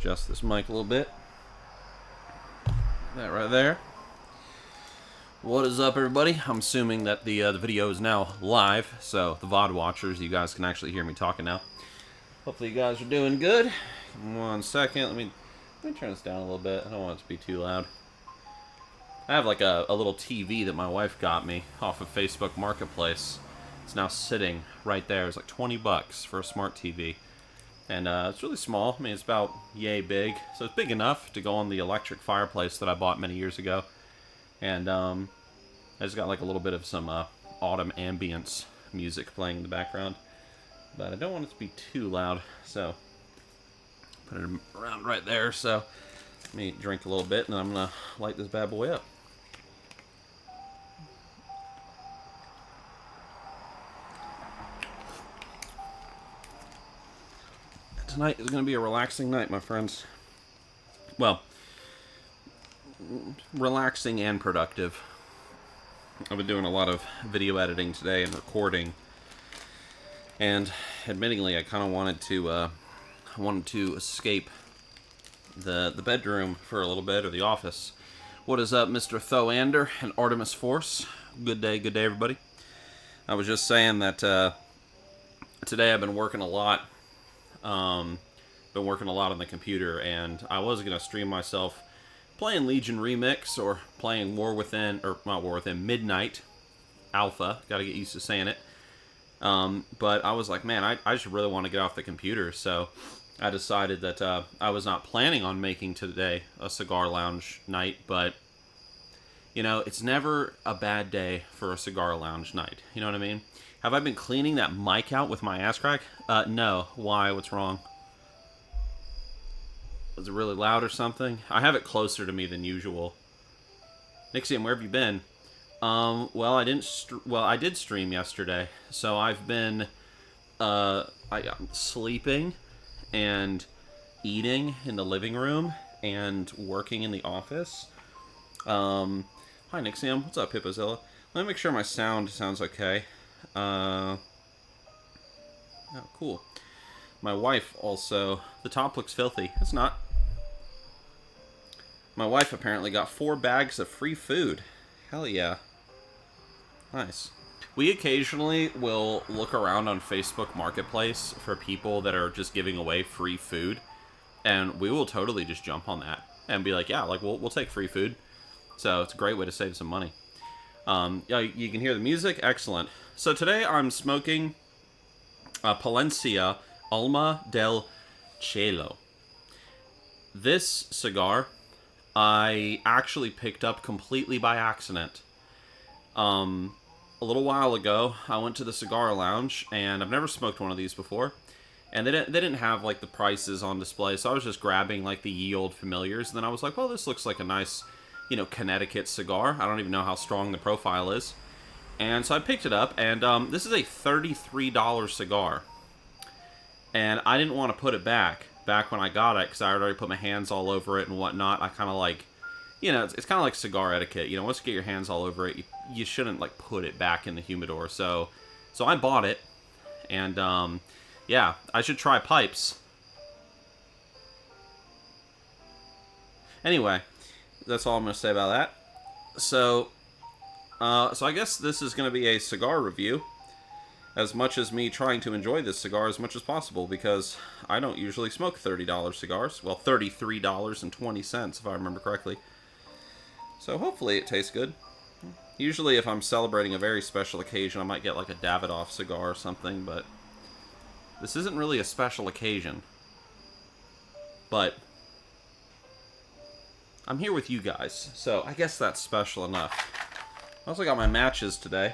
adjust this mic a little bit. That right there. What is up, everybody? I'm assuming that the video is now live, so the VOD watchers, you guys can actually hear me talking now. Hopefully you guys are doing good. 1 second, let me turn this down a little bit. I don't want it to be too loud. I have like a little TV that my wife got me off of Facebook Marketplace. It's now sitting right there. It's like 20 bucks for a smart TV. And it's really small. I mean, it's about yay big. So it's big enough to go on the electric fireplace that I bought many years ago. And I just got like a little bit of some autumn ambience music playing in the background. But I don't want it to be too loud. So put it around right there. So let me drink a little bit and then I'm going to light this bad boy up. Tonight is going to be a relaxing night, my friends. Well, relaxing and productive. I've been doing a lot of video editing today and recording, and admittingly, I kind of wanted to escape the bedroom for a little bit, or the office. What is up, Mr. Thoander and Artemis Force? Good day, everybody. I was just saying that today I've been working a lot. Been working a lot on the computer, and I was gonna stream myself playing Legion Remix or playing Midnight Alpha. Got to get used to saying it. But I was like, man, I just really want to get off the computer, so I decided that I was not planning on making today a Cigar Lounge night, but you know, it's never a bad day for a Cigar Lounge night. You know what I mean? Have I been cleaning that mic out with my ass crack? No. Why? What's wrong? Was it really loud or something? I have it closer to me than usual. Nixxiom, where have you been? Well, I did stream yesterday, so I've been sleeping and eating in the living room and working in the office. Hi, Nixxiom. What's up, Hippozilla? Let me make sure my sound sounds okay. Oh, cool. My wife also... The top looks filthy. It's not. My wife apparently got 4 bags of free food. Hell yeah. Nice. We occasionally will look around on Facebook Marketplace for people that are just giving away free food. And we will totally just jump on that. And be like, yeah, like, we'll take free food. So it's a great way to save some money. Yeah, you can hear the music. Excellent. So today I'm smoking Palencia Alma del Cielo. This cigar I actually picked up completely by accident. A little while ago, I went to the Cigar Lounge, and I've never smoked one of these before. And they didn't have like the prices on display, so I was just grabbing like the ye old familiars. And then I was like, well, this looks like a nice, you know, Connecticut cigar. I don't even know how strong the profile is. And so I picked it up, and this is a $33 cigar. And I didn't want to put it back when I got it, because I had already put my hands all over it and whatnot. I kind of like, you know, it's kind of like cigar etiquette. You know, once you get your hands all over it, you shouldn't, like, put it back in the humidor. So I bought it, and, yeah, I should try pipes. Anyway, that's all I'm going to say about that. So I guess this is going to be a cigar review, as much as me trying to enjoy this cigar as much as possible, because I don't usually smoke $30 cigars. Well, $33.20, if I remember correctly. So hopefully it tastes good. Usually if I'm celebrating a very special occasion, I might get like a Davidoff cigar or something, but this isn't really a special occasion. But I'm here with you guys, so I guess that's special enough. I also got my matches today,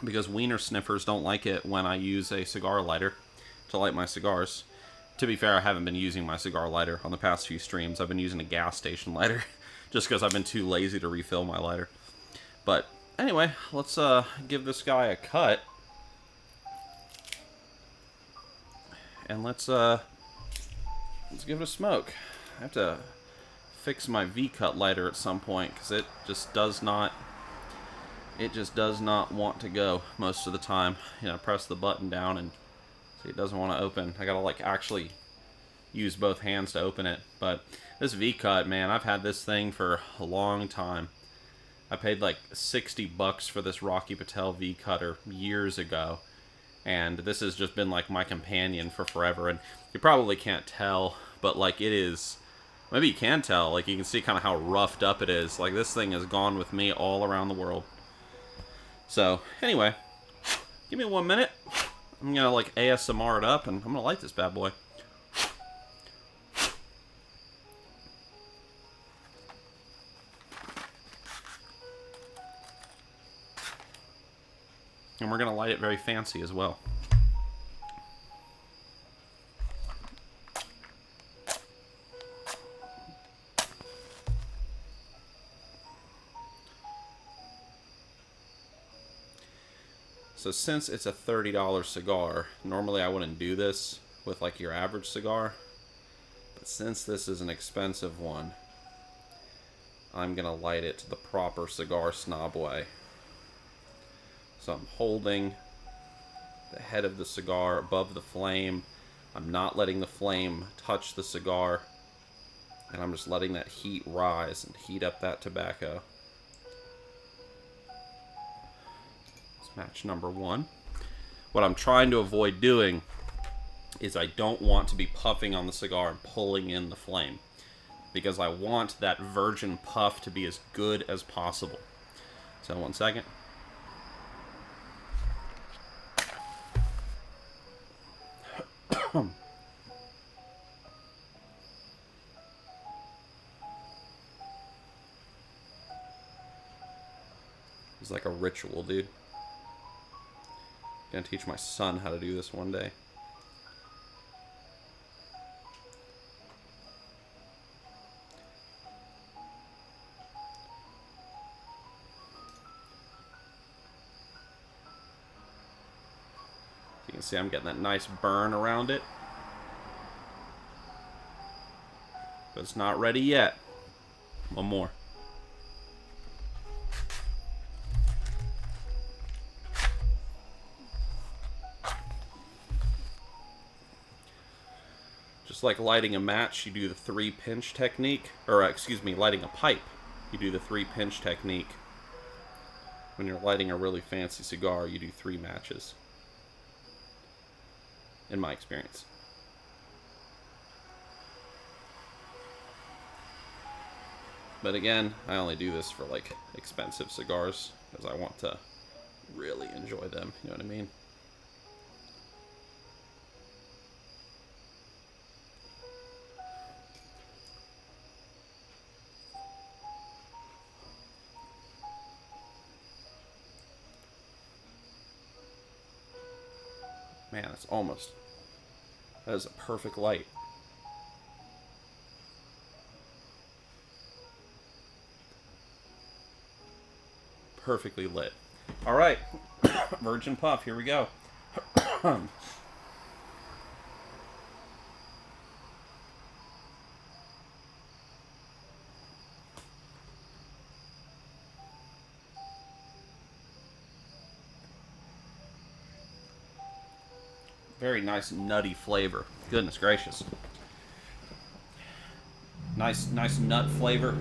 because wiener sniffers don't like it when I use a cigar lighter to light my cigars. To be fair, I haven't been using my cigar lighter on the past few streams. I've been using a gas station lighter, just because I've been too lazy to refill my lighter. But anyway, let's give this guy a cut. And let's give it a smoke. I have to fix my V-cut lighter at some point, because it just does not want to go most of the time. You know, press the button down and see, it doesn't want to open. I gotta like actually use both hands to open it. But this V-Cut, man, I've had this thing for a long time. I paid like $60 for this Rocky Patel V-Cutter years ago. And this has just been like my companion for forever. And you probably can't tell, but like it is... Maybe you can tell. Like you can see kind of how roughed up it is. Like this thing has gone with me all around the world. So, anyway, give me 1 minute. I'm gonna like ASMR it up, and I'm gonna light this bad boy. And we're gonna light it very fancy as well. So since it's a $30 cigar, normally I wouldn't do this with like your average cigar. But since this is an expensive one, I'm gonna light it the proper cigar snob way. So I'm holding the head of the cigar above the flame. I'm not letting the flame touch the cigar. And I'm just letting that heat rise and heat up that tobacco. Match number 1. What I'm trying to avoid doing is I don't want to be puffing on the cigar and pulling in the flame, because I want that virgin puff to be as good as possible. So 1 second. It's like a ritual, dude. Gonna teach my son how to do this one day. You can see I'm getting that nice burn around it. But it's not ready yet. 1 more. Just like lighting a match, you do the 3-pinch technique. Or, excuse me, lighting a pipe. You do the 3-pinch technique. When you're lighting a really fancy cigar, you do 3 matches. In my experience. But again, I only do this for like expensive cigars, because I want to really enjoy them, you know what I mean? Man, it's almost... That is a perfect light. Perfectly lit. Alright. Virgin puff, here we go. Very nice nutty flavor. Goodness gracious. Nice nut flavor.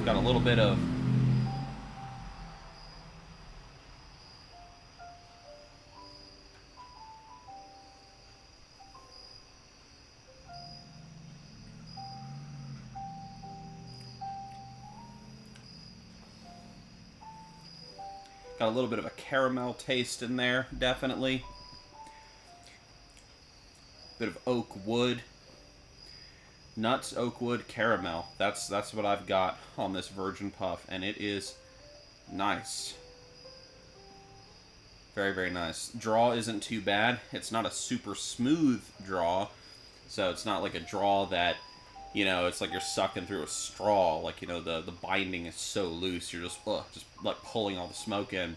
Got a little bit of got a little bit of a caramel taste in there, definitely. Bit of oak wood. Nuts, oak wood, caramel. That's what I've got on this virgin puff, and it is nice. Very, very nice. Draw isn't too bad. It's not a super smooth draw, so it's not like a draw that, you know, it's like you're sucking through a straw. Like, you know, the binding is so loose, you're just like pulling all the smoke in.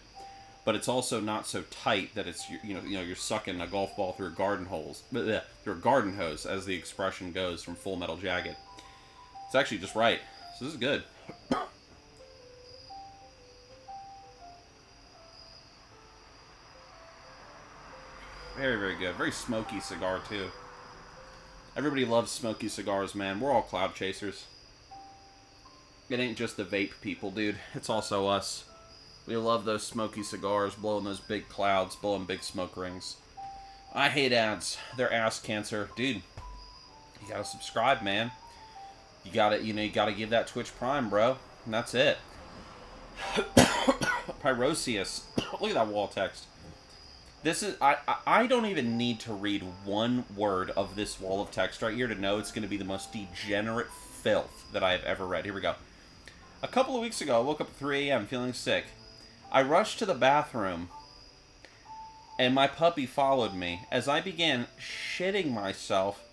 But it's also not so tight that it's, you know you're sucking a golf ball through a garden hose, as the expression goes from Full Metal Jacket. It's actually just right. So this is good. Very, very good. Very smoky cigar too. Everybody loves smoky cigars, man. We're all cloud chasers. It ain't just the vape people, dude. It's also us. We love those smoky cigars, blowing those big clouds, blowing big smoke rings. I hate ads. They're ass cancer. Dude, you gotta subscribe, man. You gotta give that Twitch Prime, bro. And that's it. Pyrosius. Look at that wall text. This is, I don't even need to read one word of this wall of text right here to know it's going to be the most degenerate filth that I have ever read. Here we go. A couple of weeks ago, I woke up at 3 a.m. feeling sick. I rushed to the bathroom, and my puppy followed me. As I began shitting myself,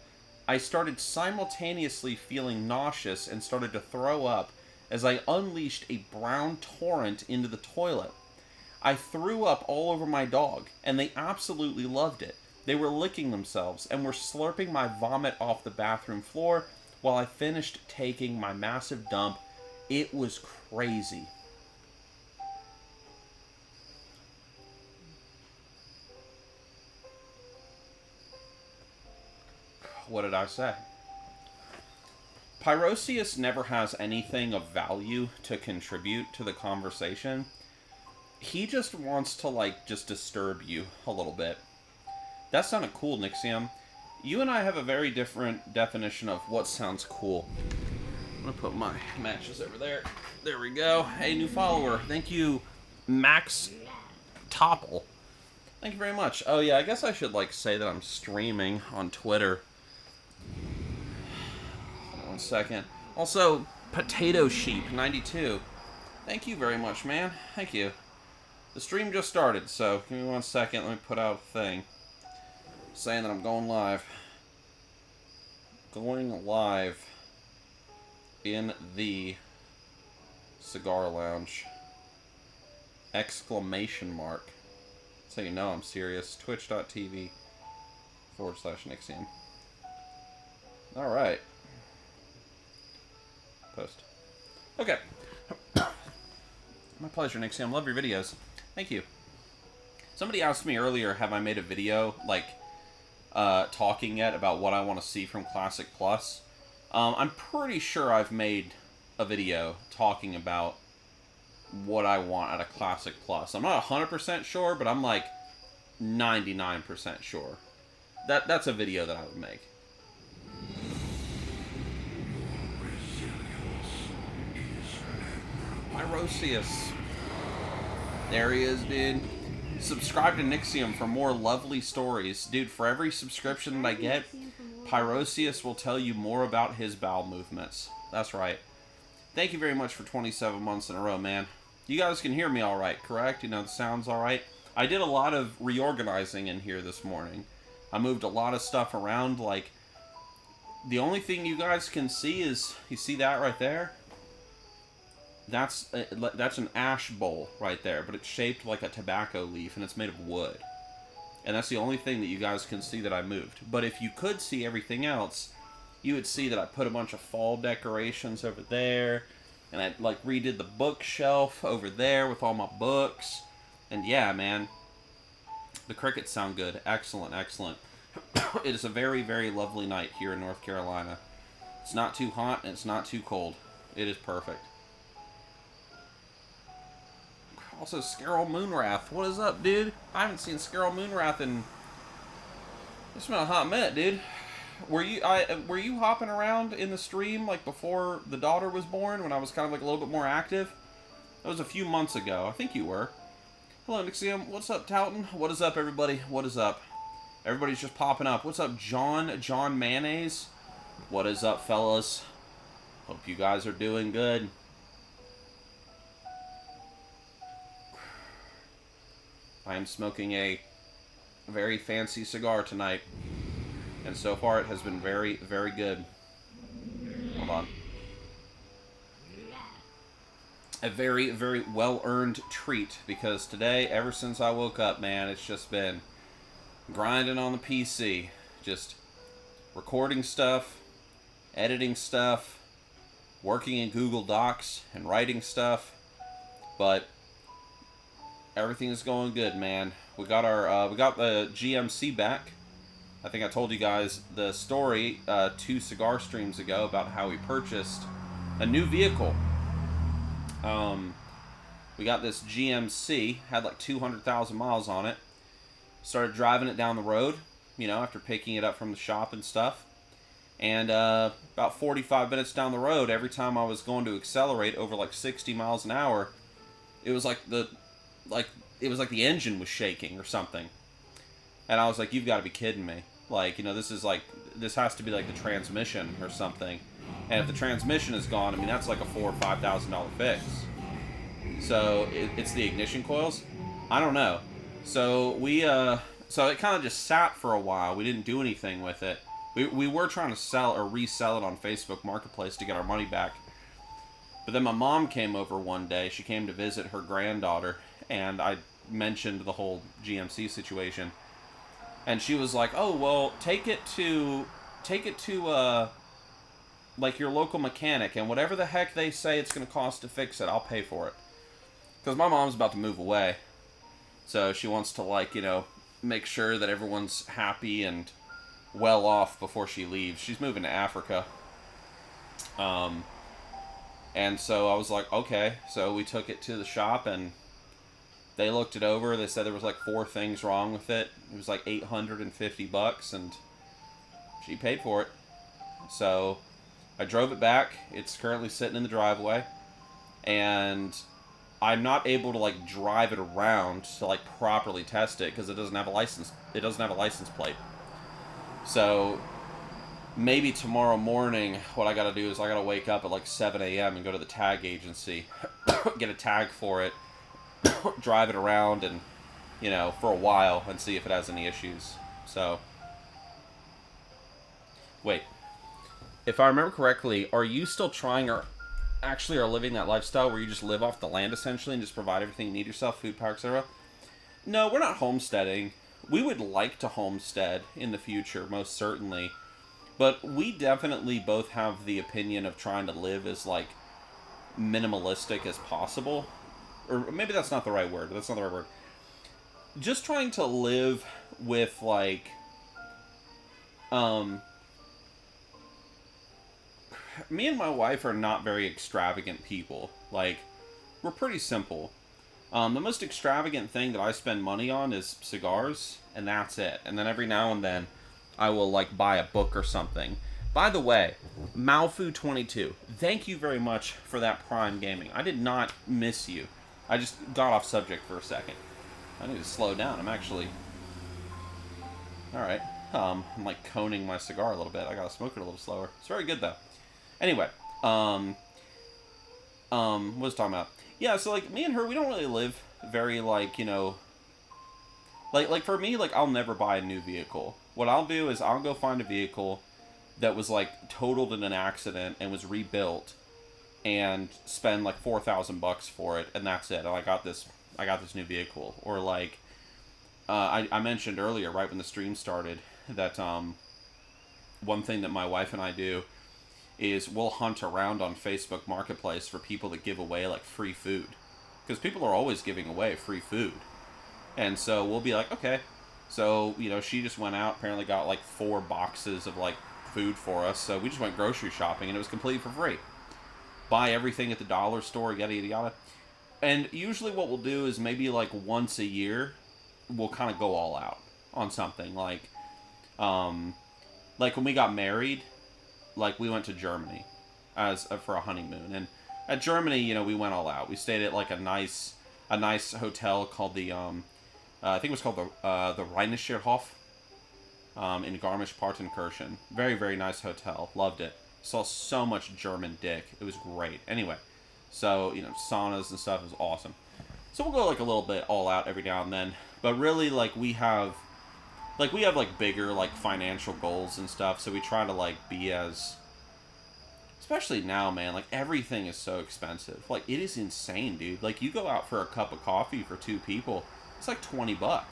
I started simultaneously feeling nauseous and started to throw up as I unleashed a brown torrent into the toilet. I threw up all over my dog, and they absolutely loved it. They were licking themselves and were slurping my vomit off the bathroom floor while I finished taking my massive dump. It was crazy. What did I say? Pyrosius never has anything of value to contribute to the conversation. He just wants to, like, just disturb you a little bit. That sounded cool, Nixxiom. You and I have a very different definition of what sounds cool. I'm going to put my matches over there. There we go. Hey, new follower. Thank you, Max Topple. Thank you very much. Oh, yeah, I guess I should, like, say that I'm streaming on Twitter. One second. Also, Potato Sheep 92. Thank you very much, man. Thank you. The stream just started, so give me 1 second. Let me put out a thing saying that I'm going live. Going live in the Cigar Lounge. Exclamation mark. So you know I'm serious. Twitch.tv/Nixxiom. Alright. Post. Okay. My pleasure, Nixxiom. Love your videos. Thank you. Somebody asked me earlier, have I made a video, like, talking yet about what I want to see from Classic Plus? I'm pretty sure I've made a video talking about what I want out of Classic Plus. I'm not 100% sure, but I'm, like, 99% sure. That's a video that I would make. Pyrosius. There he is, dude. Subscribe to Nixxiom for more lovely stories. Dude, for every subscription that I get, Pyrosius will tell you more about his bowel movements. That's right. Thank you very much for 27 months in a row, man. You guys can hear me all right, correct? You know, the sound's all right. I did a lot of reorganizing in here this morning. I moved a lot of stuff around. Like, the only thing you guys can see is, you see that right there? That's an ash bowl right there, but it's shaped like a tobacco leaf, and it's made of wood. And that's the only thing that you guys can see that I moved. But if you could see everything else, you would see that I put a bunch of fall decorations over there, and I, like, redid the bookshelf over there with all my books. And yeah, man, the crickets sound good. Excellent, excellent. It is a very, very lovely night here in North Carolina. It's not too hot, and it's not too cold. It is perfect. Also, Scarol Moonwrath. What is up, dude? I haven't seen Scarol Moonwrath in... It's been a hot minute, dude. Were you hopping around in the stream, like, before the daughter was born, when I was kind of, like, a little bit more active? That was a few months ago. I think you were. Hello, Nixxiom. What's up, Towton? What is up, everybody? What is up? Everybody's just popping up. What's up, John Mayonnaise? What is up, fellas? Hope you guys are doing good. I am smoking a very fancy cigar tonight, and so far it has been very, very good. Hold on. A very, very well-earned treat, because today, ever since I woke up, man, it's just been grinding on the PC. Just recording stuff, editing stuff, working in Google Docs, and writing stuff. But everything is going good, man. We got our we got the GMC back. I think I told you guys the story 2 cigar streams ago about how we purchased a new vehicle. We got this GMC, had like 200,000 miles on it. Started driving it down the road, after picking it up from the shop and stuff. And about 45 minutes down the road, every time I was going to accelerate over like 60 miles an hour, it was like the engine was shaking or something. And I was like, you've got to be kidding me. Like, this has to be like the transmission or something. And if the transmission is gone, I mean, that's like a $4,000 or $5,000 fix. So it's the ignition coils. I don't know. So so it kind of just sat for a while. We didn't do anything with it. We were trying to sell or resell it on Facebook Marketplace to get our money back. But then my mom came over one day. She came to visit her granddaughter, and I mentioned the whole GMC situation. And she was like, "Oh, well, take it to like your local mechanic, and whatever the heck they say it's going to cost to fix it, I'll pay for it." Because my mom's about to move away. So she wants to, make sure that everyone's happy and well off before she leaves. She's moving to Africa. And so I was like, okay. So we took it to the shop, and they looked it over. They said there was like 4 things wrong with it. It was like $850, and she paid for it. So I drove it back. It's currently sitting in the driveway, and I'm not able to drive it around to properly test it because it doesn't have a license. It doesn't have a license plate. So maybe tomorrow morning, what I got to do is I got to wake up at 7 a.m. and go to the tag agency, get a tag for it, drive it around, and for a while and see if it has any issues. So wait, if I remember correctly, are you still trying or actually are living that lifestyle where you just live off the land essentially and just provide everything you need yourself, food, power, etc.? No, we're not homesteading. We would like to homestead in the future, most certainly. But we definitely both have the opinion of trying to live as minimalistic as possible. Or maybe that's not the right word. That's not the right word. Just trying to live with me and my wife are not very extravagant people. We're pretty simple. The most extravagant thing that I spend money on is cigars, and that's it. And then every now and then, I will buy a book or something. By the way, Malfu22, thank you very much for that Prime Gaming. I did not miss you. I just got off subject for a second. I need to slow down. I'm actually... Alright. I'm coning my cigar a little bit. I gotta smoke it a little slower. It's very good though. Anyway, what was I talking about? Yeah, so me and her, we don't really live very for me, I'll never buy a new vehicle. What I'll do is I'll go find a vehicle that was totaled in an accident and was rebuilt, and spend $4,000 for it, and that's it. And I got this new vehicle. Or I mentioned earlier, right when the stream started, that one thing that my wife and I do is we'll hunt around on Facebook Marketplace for people that give away free food, because people are always giving away free food. And so we'll be like, okay. So she just went out, apparently got 4 boxes of food for us. So we just went grocery shopping, and it was completely for free. Buy everything at the dollar store, yada yada yada. And usually what we'll do is maybe once a year we'll kind of go all out on something. When we got married, we went to Germany for a honeymoon, and at Germany, we went all out. We stayed at a nice hotel called the I think it was called the Rheinischer Hof in Garmisch-Partenkirchen. Very, very nice hotel. Loved it. Saw so much German dick. It was great. Anyway, so saunas and stuff was awesome. So we'll go a little bit all out every now and then, but really we have bigger financial goals and stuff. So we try to be as, especially now, man. Everything is so expensive. It is insane, dude. You go out for a cup of coffee for 2 people, it's $20, $20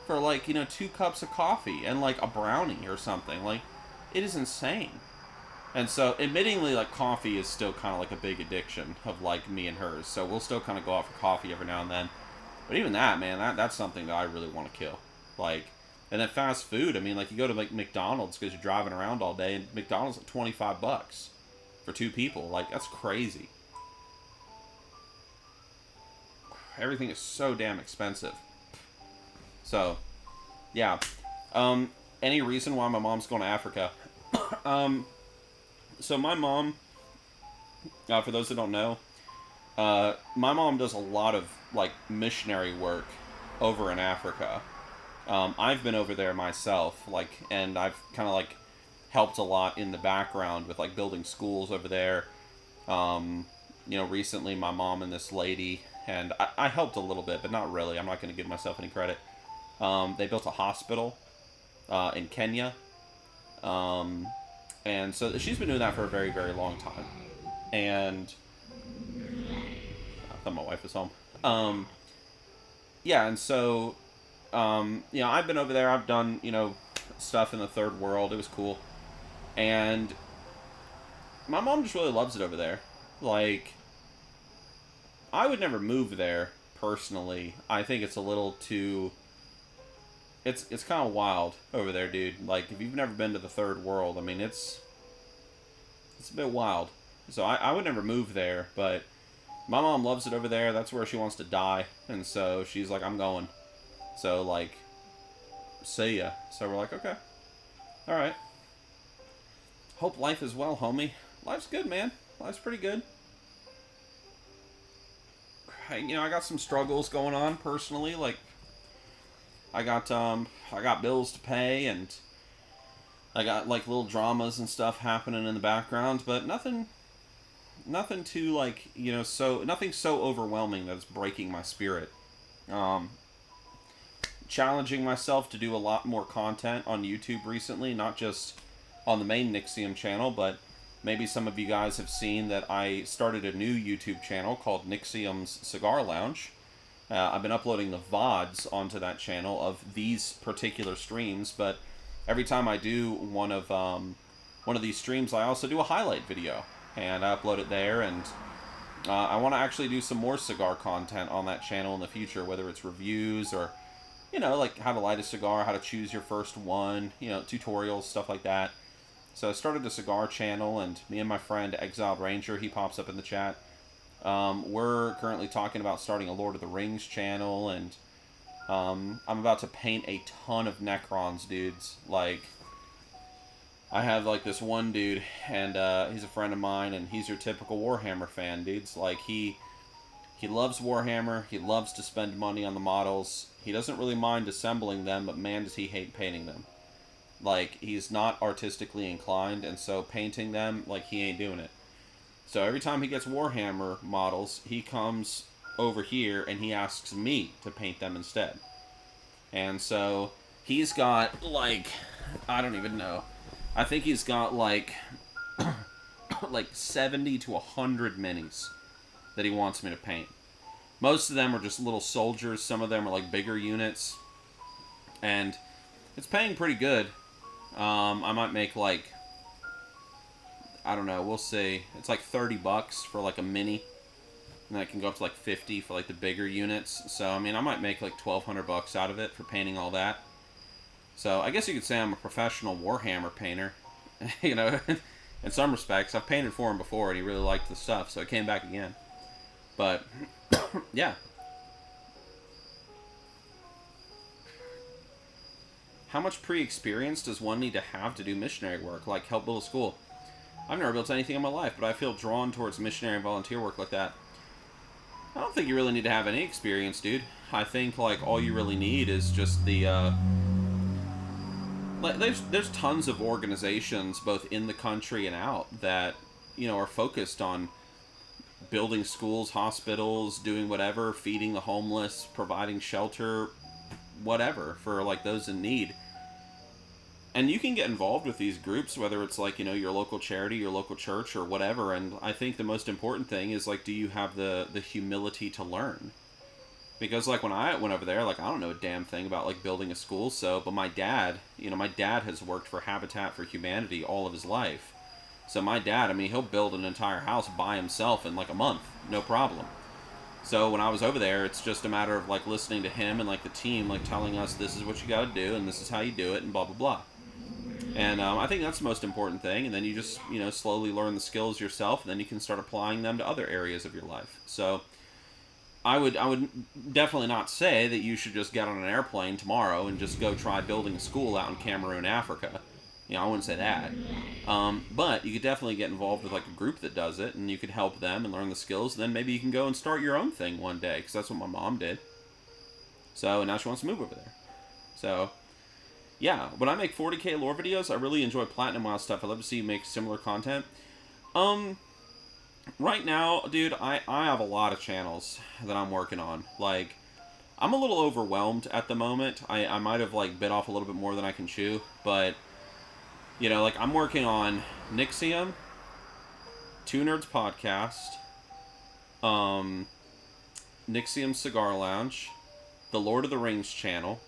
for 2 cups of coffee and a brownie or something. It is insane. And so, admittingly, coffee is still kind of a big addiction of me and hers. So we'll still kind of go out for coffee every now and then. But even that, man, that's something that I really want to kill. And then fast food, I mean, like, you go to like McDonald's because you're driving around all day, and McDonald's like $25 for 2 people. Like, that's crazy. Everything is so damn expensive. So, yeah. Any reason why my mom's going to Africa? So my mom, for those that don't know, my mom does a lot of like missionary work over in Africa. I've been over there myself, like, and I've kind of like helped a lot in the background with like building schools over there. Recently my mom and this lady, and I helped a little bit, but not really. I'm not going to give myself any credit. They built a hospital in Kenya. And so she's been doing that for a very, very long time. And I thought my wife was home. Yeah, and so, I've been over there. I've done, stuff in the third world. It was cool. And my mom just really loves it over there. Like, I would never move there, personally. I think it's a little too... It's kind of wild over there, dude. Like, if you've never been to the third world, I mean, it's a bit wild. So I would never move there, but my mom loves it over there. That's where she wants to die. And so she's like, I'm going. So, like, see ya. So we're like, okay. Alright. Hope life is well, homie. Life's good, man. Life's pretty good. I got some struggles going on personally. Like, I got bills to pay, and I got like little dramas and stuff happening in the background, but nothing too like, nothing so overwhelming that it's breaking my spirit. Challenging myself to do a lot more content on YouTube recently, not just on the main Nixxiom channel, but maybe some of you guys have seen that I started a new YouTube channel called Nixxiom's Cigar Lounge. I've been uploading the VODs onto that channel of these particular streams, but every time I do one of these streams, I also do a highlight video, and I upload it there. And I want to actually do some more cigar content on that channel in the future, whether it's reviews or, like how to light a cigar, how to choose your first one, tutorials, stuff like that. So I started a cigar channel, and me and my friend Exiled Ranger, he pops up in the chat. We're currently talking about starting a Lord of the Rings channel, and I'm about to paint a ton of Necrons, dudes. Like, I have like this one dude, and he's a friend of mine, and he's your typical Warhammer fan, dudes. Like, he loves Warhammer, he loves to spend money on the models, he doesn't really mind assembling them, but man does he hate painting them. Like, he's not artistically inclined, and so painting them, like, he ain't doing it. So every time he gets Warhammer models, he comes over here and he asks me to paint them instead. And so he's got, like, I don't even know. I think he's got, like, like 70 to 100 minis that he wants me to paint. Most of them are just little soldiers. Some of them are, like, bigger units. And it's paying pretty good. I might make, like, I don't know, we'll see. It's like $30 for like a mini, and that can go up to like 50 for like the bigger units. So I mean, I might make like $1,200 out of it for painting all that. So I guess you could say I'm a professional Warhammer painter. In some respects. I've painted for him before, and he really liked the stuff, so I came back again. But yeah. How much pre-experience does one need to have to do missionary work, like help build a school? I've never built anything in my life, but I feel drawn towards missionary and volunteer work like that. I don't think you really need to have any experience, dude. I think, like, all you really need is just the, like, there's tons of organizations, both in the country and out, that, are focused on building schools, hospitals, doing whatever, feeding the homeless, providing shelter, whatever, for, like, those in need. And you can get involved with these groups, whether it's like, your local charity, your local church, or whatever. And I think the most important thing is, like, do you have the humility to learn? Because, like, when I went over there, like, I don't know a damn thing about, like, building a school. So, but my dad has worked for Habitat for Humanity all of his life. So my dad, I mean, he'll build an entire house by himself in, like, a month. No problem. So when I was over there, it's just a matter of like listening to him and like the team like telling us this is what you got to do and this is how you do it and blah blah blah. And I think that's the most important thing. And then you just slowly learn the skills yourself, and then you can start applying them to other areas of your life. So I would definitely not say that you should just get on an airplane tomorrow and just go try building a school out in Cameroon, Africa. I wouldn't say that. But you could definitely get involved with like a group that does it, and you could help them and learn the skills. And then maybe you can go and start your own thing one day, because that's what my mom did. So, and now she wants to move over there. So, yeah, when I make 40K lore videos, I really enjoy Platinum WoW stuff. I love to see you make similar content. Right now, dude, I have a lot of channels that I'm working on. Like, I'm a little overwhelmed at the moment. I might have, like, bit off a little bit more than I can chew. But, like, I'm working on Nixxiom, Two Nerds Podcast, Nixxiom Cigar Lounge, the Lord of the Rings channel,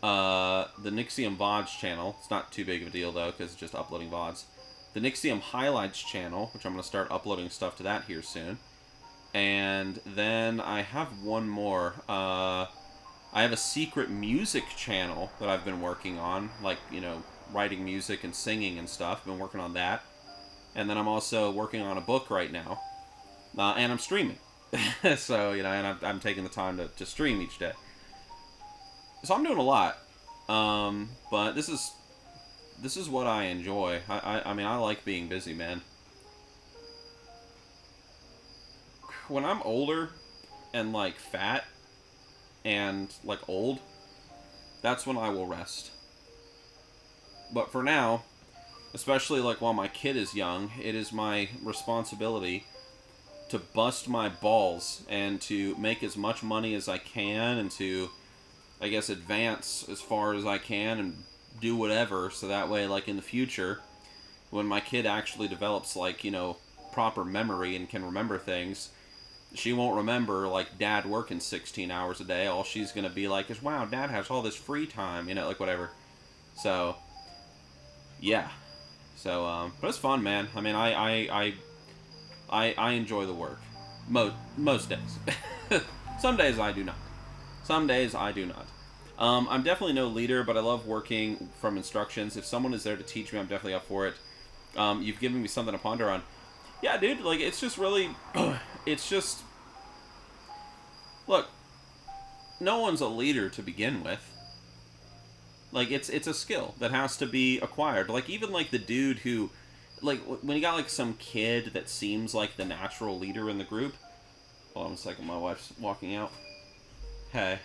the Nixxiom VODs channel. It's not too big of a deal, though, because it's just uploading VODs. The Nixxiom Highlights channel, which I'm going to start uploading stuff to that here soon. And then I have one more. I have a secret music channel that I've been working on, like, writing music and singing and stuff. I've been working on that. And then I'm also working on a book right now. And I'm streaming. So, and I'm taking the time to stream each day. So I'm doing a lot. But this is what I enjoy. I mean, I like being busy, man. When I'm older and, like, fat and, like, old, that's when I will rest. But for now, especially, like, while my kid is young, it is my responsibility to bust my balls and to make as much money as I can and to, I guess, advance as far as I can and do whatever, so that way, like, in the future, when my kid actually develops, like, proper memory and can remember things, she won't remember, like, Dad working 16 hours a day. All she's gonna be like is, wow, Dad has all this free time, like, whatever. So, yeah. So, but it's fun, man. I mean, I enjoy the work. Most days. Some days I do not. Some days I do not. I'm definitely no leader, but I love working from instructions. If someone is there to teach me, I'm definitely up for it. You've given me something to ponder on. Yeah, dude, like, it's just really... it's just... Look, no one's a leader to begin with. Like, it's a skill that has to be acquired. Like, even, like, the dude who... Like, when you got, like, some kid that seems like the natural leader in the group... Hold on a second, my wife's walking out. Hey.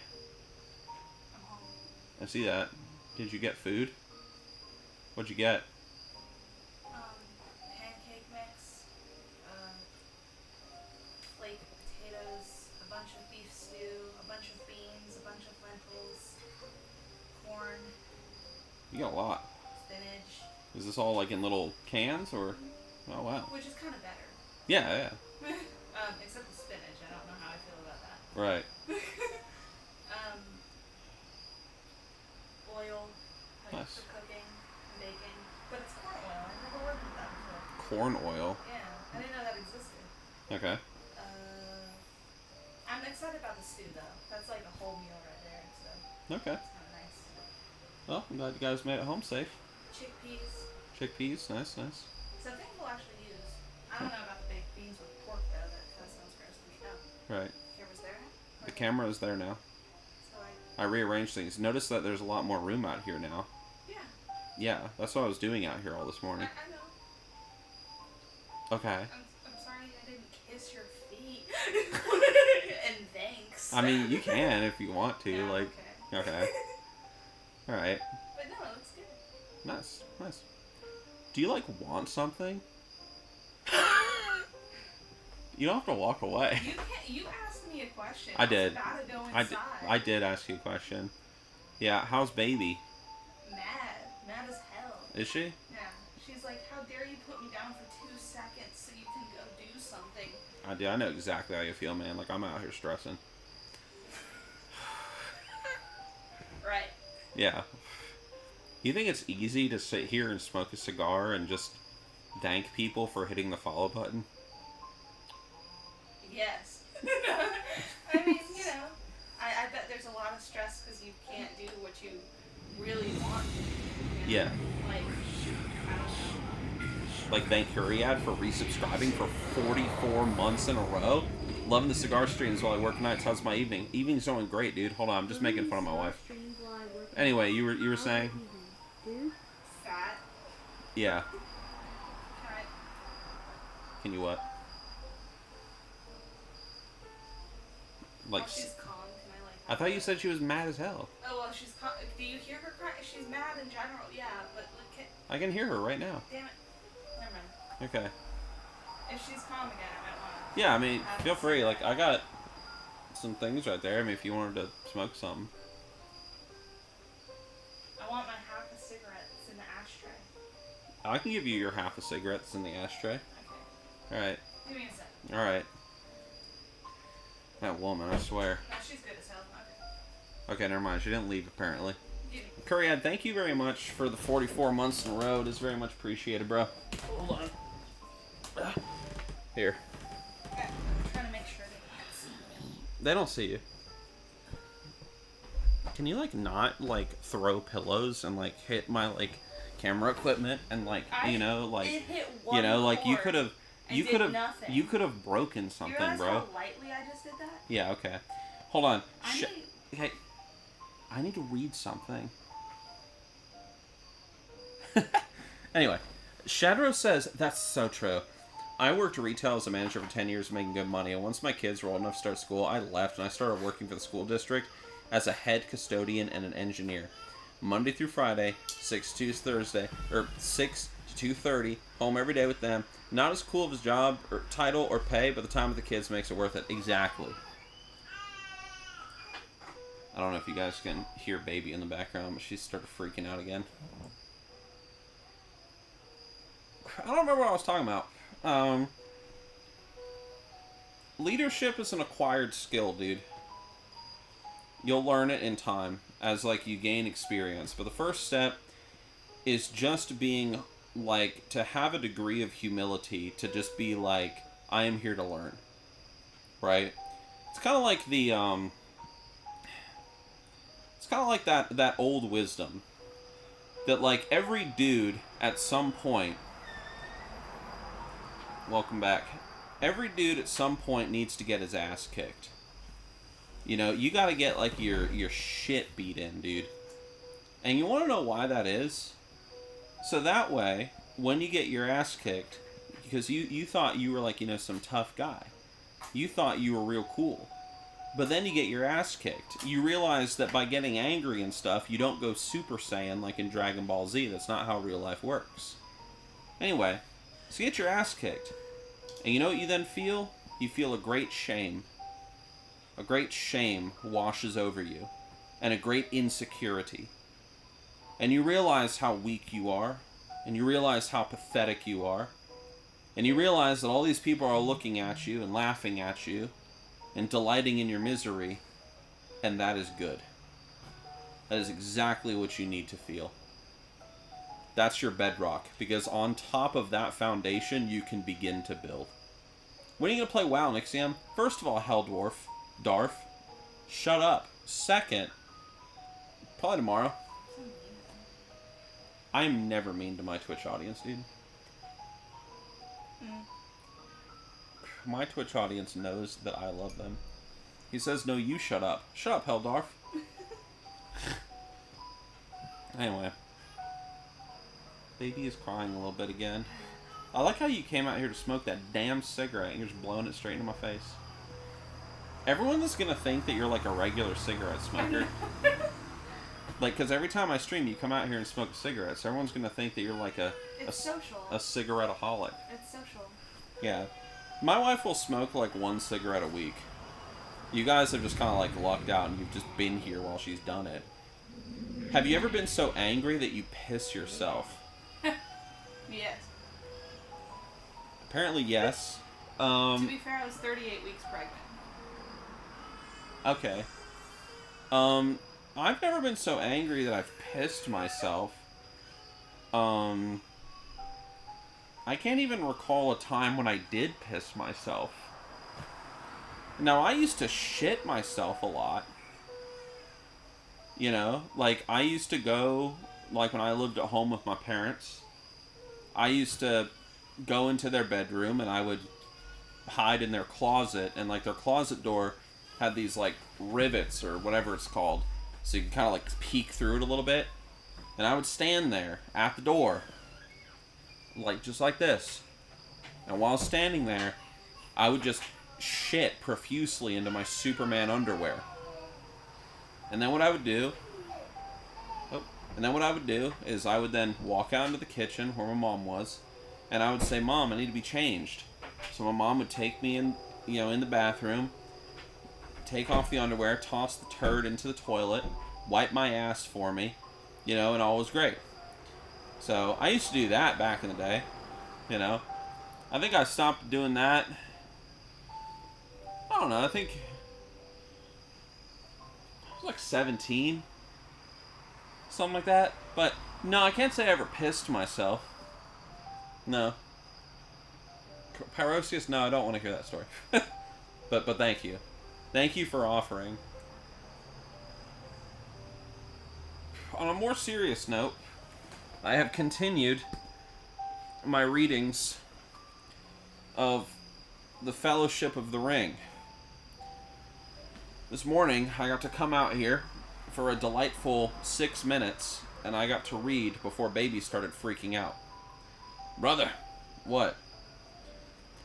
I see that. Did you get food? What'd you get? Pancake mix, flaked potatoes, a bunch of beef stew, a bunch of beans, a bunch of lentils, corn. You got a lot. Spinach. Is this all, like, in little cans, or... Oh, wow. Which is kind of better. Yeah. Except the spinach. I don't know how I feel about that. Right. Oil, Nice. for cooking and baking. But it's corn oil. I've never worked with that before. Corn oil. Yeah, I didn't know that existed. Okay. I'm excited about the stew, though. That's like a whole meal right there, so Okay. it's kind of nice. Well, I'm glad you guys made it home safe. Chickpeas. Chickpeas, nice. Something we'll actually use. I don't know about the baked beans with pork, though. That sounds gross to me. Oh, Right. camera's there? The camera is there now. So I rearranged things. Notice that there's a lot more room out here now. yeah. Yeah, that's what I was doing out here all this morning. I know. Okay. I'm sorry I didn't kiss your feet. And thanks. I mean, you can if you want to. Yeah, like, okay. All right. But no, it looks good. Nice. Do you, like, want something? You don't have to walk away. You asked me a question. I did. was about to go inside. I did ask you a question. Yeah, how's baby? Mad as hell. Is she? Yeah. She's like, how dare you put me down for 2 seconds so you can go do something. I know exactly how you feel, man. Like, I'm out here stressing. Right. Yeah. You think it's easy to sit here and smoke a cigar and just thank people for hitting the follow button? Yes. I mean, you know, I bet there's a lot of stress because you can't do what you really want to do. You know? Yeah. Like, I don't know. Like, thank Curiad for resubscribing for 44 months in a row. Loving the cigar streams while I work nights. How's my evening? Evening's going great, dude. Hold on, I'm just making fun of my wife. Anyway, you were saying? Fat. Yeah. Can I? Can you what? Like, Oh, she's calm. Can I like? I thought you said she was mad as hell. Oh well, she's calm. Do you hear her cry? She's mad in general. Yeah, but look. I can hear her right now. Damn it. Never mind. Okay. If she's calm again, I might want to. Yeah, I mean, feel free. Like, I got some things right there. I mean, if you wanted to smoke something. I want my half a cigarette that's in the ashtray. I can give you your half a cigarette that's in the ashtray. Okay. Alright. Give me a sec. Alright. That woman, I swear. No, she's good as hell. Okay. Okay, never mind. She didn't leave, apparently. Give me. Curiad, thank you very much for the 44 months in a row. It is very much appreciated, bro. Hold on. Here. Okay. I'm trying to make sure they can't see me. They don't see you. Can you, like, not, like, throw pillows and, like, hit my, like, camera equipment and, like, you know, like, it hit one you know, like, you chord could have, and you did could have, nothing. you could have broken You something, realize bro. how lightly I just did that? Yeah, okay. Hold on. I need. Hey, I need to read something. Anyway, Shadro says, that's so true. I worked retail as a manager for 10 years making good money, and once my kids were old enough to start school, I left and I started working for the school district as a head custodian and an engineer. Monday through Friday, 6 to Thursday, or 6 to 2:30, home every day with them. Not as cool of a job or title or pay, but the time with the kids makes it worth it. Exactly. I don't know if you guys can hear baby in the background, but she started freaking out again. I don't remember what I was talking about. Leadership is an acquired skill, dude. You'll learn it in time as, like, you gain experience. But the first step is just being, like, to have a degree of humility, to just be like, I am here to learn. Right? It's kind of like the, it's kind of like that old wisdom. That, like, every dude at some point... Welcome back. Every dude at some point needs to get his ass kicked. You know, you gotta get, like, your shit beat in, dude. And you wanna know why that is? So that way, when you get your ass kicked, because you thought you were, like, you know, some tough guy. You thought you were real cool. But then you get your ass kicked. You realize that by getting angry and stuff, you don't go Super Saiyan like in Dragon Ball Z. That's not how real life works. Anyway, so you get your ass kicked. And you know what you then feel? You feel a great shame. A great shame washes over you. And a great insecurity. And you realize how weak you are. And you realize how pathetic you are. And you realize that all these people are looking at you and laughing at you. And delighting in your misery. And that is good. That is exactly what you need to feel. That's your bedrock, because on top of that foundation, you can begin to build. When are you going to play WoW, Nixxiom? First of all, Darf, shut up. Second, probably tomorrow. I'm never mean to my Twitch audience, dude. My Twitch audience knows that I love them. He says, no, you shut up. Shut up, Heldarf. Anyway. Baby is crying a little bit again. I like how you came out here to smoke that damn cigarette and you're just blowing it straight into my face. Everyone is going to think that you're like a regular cigarette smoker. Like, because every time I stream, you come out here and smoke a cigarette, so everyone's going to think that you're like a cigarette-aholic. It's social. Yeah. My wife will smoke like one cigarette a week. You guys have just kind of like lucked out and you've just been here while she's done it. Have you ever been so angry that you piss yourself? Yes. Apparently, yes. To be fair, I was 38 weeks pregnant. Okay. I've never been so angry that I've pissed myself. I can't even recall a time when I did piss myself. Now, I used to shit myself a lot. You know, like, I used to go, like, when I lived at home with my parents, I used to go into their bedroom and I would hide in their closet, and, like, their closet door had these, like, rivets or whatever it's called, so you could kind of, like, peek through it a little bit, and I would stand there at the door, like, just like this, and while standing there, I would just shit profusely into my Superman underwear. And then what I would do, is I would then walk out into the kitchen where my mom was, and I would say, "Mom, I need to be changed." So my mom would take me in, in the bathroom, take off the underwear, toss the turd into the toilet, wipe my ass for me, and all was great. So I used to do that back in the day, I think I stopped doing that. I don't know, I think I was like 17. Something like that. But no, I can't say I ever pissed myself. No. Pyrosius, no, I don't want to hear that story. but thank you. Thank you for offering. On a more serious note, I have continued my readings of the Fellowship of the Ring. This morning, I got to come out here for a delightful 6 minutes, and I got to read before baby started freaking out. Brother, what?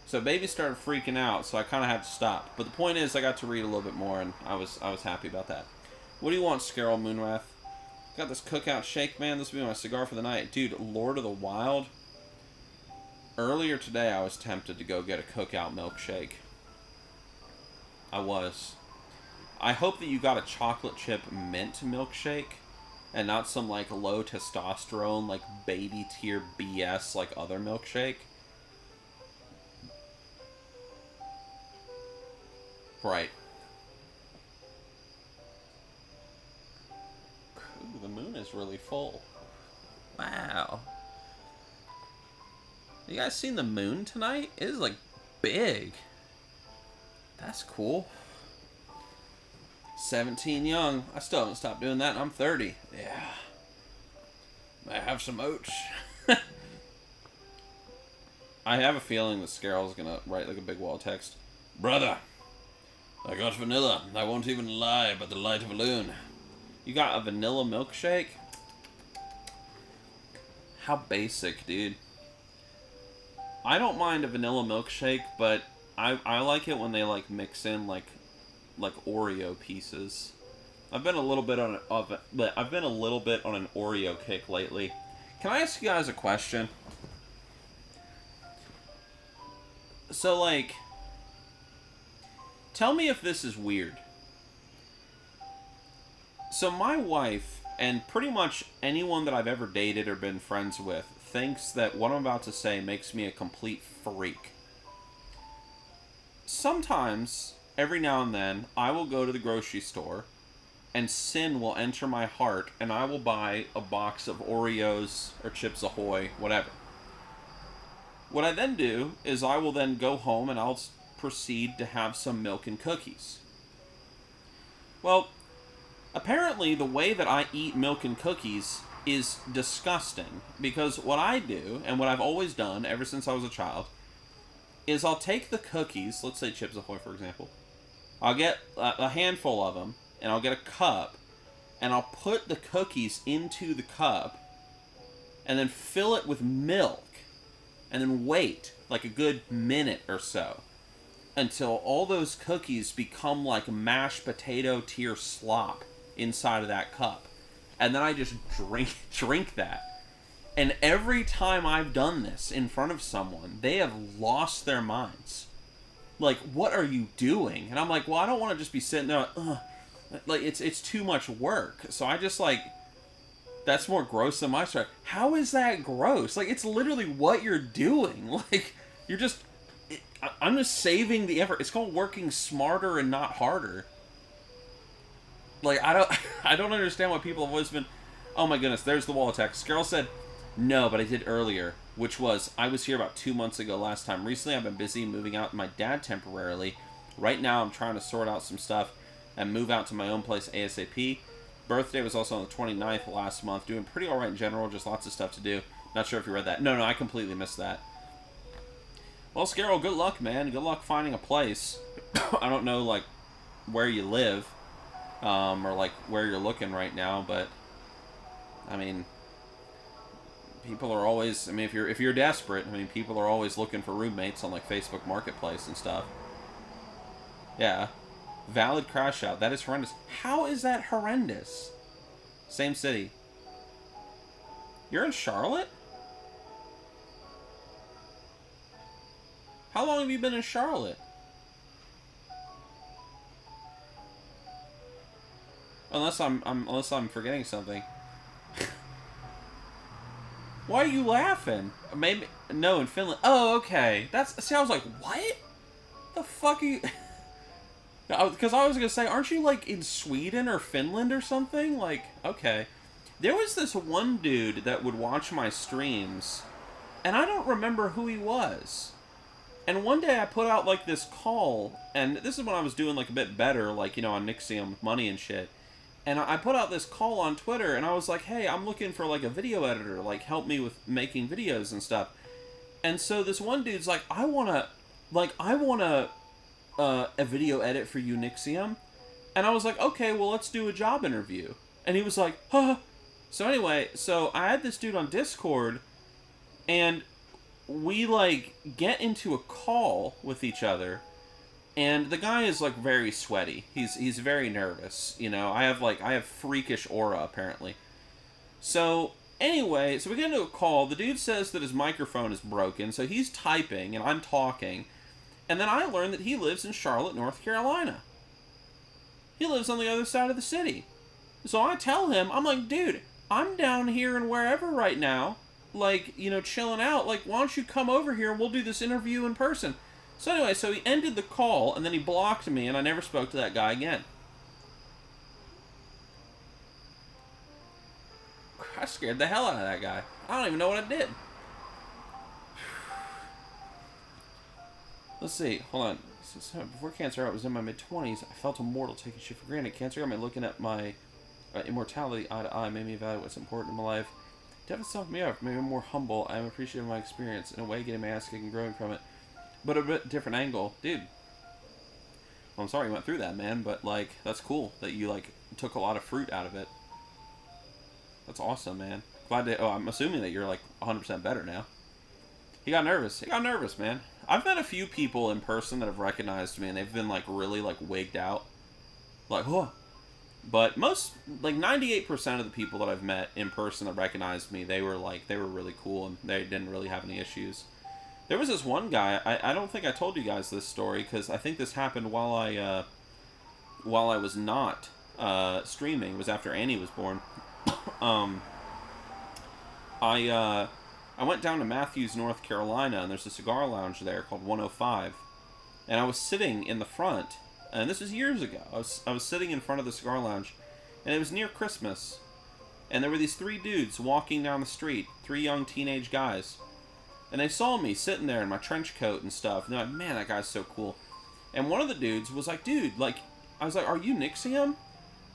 So baby started freaking out, so I kind of had to stop. But the point is, I got to read a little bit more, and I was happy about that. What do you want, Scarol Moonwrath? Got this cookout shake, man. This will be my cigar for the night. Dude, Lord of the Wild. Earlier today, I was tempted to go get a cookout milkshake. I was. I hope that you got a chocolate chip mint milkshake, and not some, like, low testosterone, like, baby tier BS, like, other milkshake. Right. Ooh, the moon is really full. Wow. You guys seen the moon tonight? It is, like, big. That's cool. 17 young. I still haven't stopped doing that, and I'm 30. Yeah. I have some oats. I have a feeling that Scarol's gonna write, like, a big wall of text. Brother, I got vanilla. I won't even lie by the light of a loon. You got a vanilla milkshake? How basic, dude. I don't mind a vanilla milkshake, but I like it when they, like, mix in, like Oreo pieces. I've been a little bit on an Oreo kick lately. Can I ask you guys a question? So, like, tell me if this is weird. So my wife, and pretty much anyone that I've ever dated or been friends with, thinks that what I'm about to say makes me a complete freak. Sometimes, every now and then, I will go to the grocery store, and sin will enter my heart, and I will buy a box of Oreos or Chips Ahoy, whatever. What I then do is I will then go home and I'll proceed to have some milk and cookies. Well, apparently the way that I eat milk and cookies is disgusting, because what I do, and what I've always done ever since I was a child, is I'll take the cookies, let's say Chips Ahoy for example, I'll get a handful of them, and I'll get a cup, and I'll put the cookies into the cup, and then fill it with milk, and then wait like a good minute or so until all those cookies become like mashed potato tier slop inside of that cup. And then I just drink that. And every time I've done this in front of someone, they have lost their minds. Like, what are you doing? And I'm like, well, I don't want to just be sitting there like, it's too much work. So I just, like, that's more gross than my story. How is that gross? Like, it's literally what you're doing. Like, you're just, I'm just saving the effort. It's called working smarter and not harder. Like, I don't understand why people have always been, oh my goodness, there's the wall of text. Scarol said, no, but I did earlier, which was, I was here about 2 months ago last time. Recently, I've been busy moving out with my dad temporarily. Right now, I'm trying to sort out some stuff and move out to my own place ASAP. Birthday was also on the 29th last month. Doing pretty alright in general, just lots of stuff to do. Not sure if you read that. No, I completely missed that. Well, Scarrow, good luck, man. Good luck finding a place. I don't know, like, where you live, or, like, where you're looking right now, but, I mean, people are always, I mean, if you're desperate, I mean, people are always looking for roommates on, like, Facebook Marketplace and stuff. Yeah. Valid crash out. That is horrendous. How is that horrendous? Same city. You're in Charlotte? How long have you been in Charlotte? Unless I'm forgetting something. Why are you laughing? Maybe no, in Finland. Oh, okay. See, I was like, what? The fuck are you? Because I was gonna say, aren't you like in Sweden or Finland or something? Like, okay. There was this one dude that would watch my streams, and I don't remember who he was. And one day I put out like this call, and this is when I was doing like a bit better, like, you know, on Nixxiom with money and shit. And I put out this call on Twitter, and I was like, hey, I'm looking for like a video editor, like help me with making videos and stuff. And so this one dude's like, I wanna a video edit for you, Nixxiom. And I was like, okay, well, let's do a job interview. And he was like, huh. So anyway, so I had this dude on Discord, and we, like, get into a call with each other, and the guy is, like, very sweaty. He's very nervous, you know. I have freakish aura, apparently. So, anyway, so we get into a call. The dude says that his microphone is broken, so he's typing, and I'm talking. And then I learned that he lives in Charlotte, North Carolina. He lives on the other side of the city. So I tell him, I'm like, dude, I'm down here in wherever right now, like, you know, chilling out. Like, why don't you come over here and we'll do this interview in person? So anyway, so he ended the call, and then he blocked me, and I never spoke to that guy again. I scared the hell out of that guy. I don't even know what I did. Let's see. Hold on. Before cancer, I was in my mid-20s. I felt immortal, taking shit for granted. Cancer got me looking at my immortality eye to eye, made me evaluate what's important in my life. Death itself me up, made me more humble. I'm appreciative of my experience. In a way, getting my ass kicked and growing from it. But a bit different angle. Dude. Well, I'm sorry you went through that, man. But, like, that's cool that you, like, took a lot of fruit out of it. That's awesome, man. Glad to... Oh, I'm assuming that you're, like, 100% better now. He got nervous. He got nervous, man. I've met a few people in person that have recognized me, and they've been, like, really, like, wigged out. Like, oh. But most, like, 98% of the people that I've met in person that recognized me, they were, like, they were really cool, and they didn't really have any issues. There was this one guy, I don't think I told you guys this story, because I think this happened while I was not streaming. It was after Annie was born. I went down to Matthews, North Carolina, and there's a cigar lounge there called 105. And I was sitting in the front, and this was years ago. I was sitting in front of the cigar lounge, and it was near Christmas. And there were these three dudes walking down the street, three young teenage guys. And they saw me sitting there in my trench coat and stuff, and they're like, man, that guy's so cool. And one of the dudes was like, dude, like, I was like, are you Nixxiom?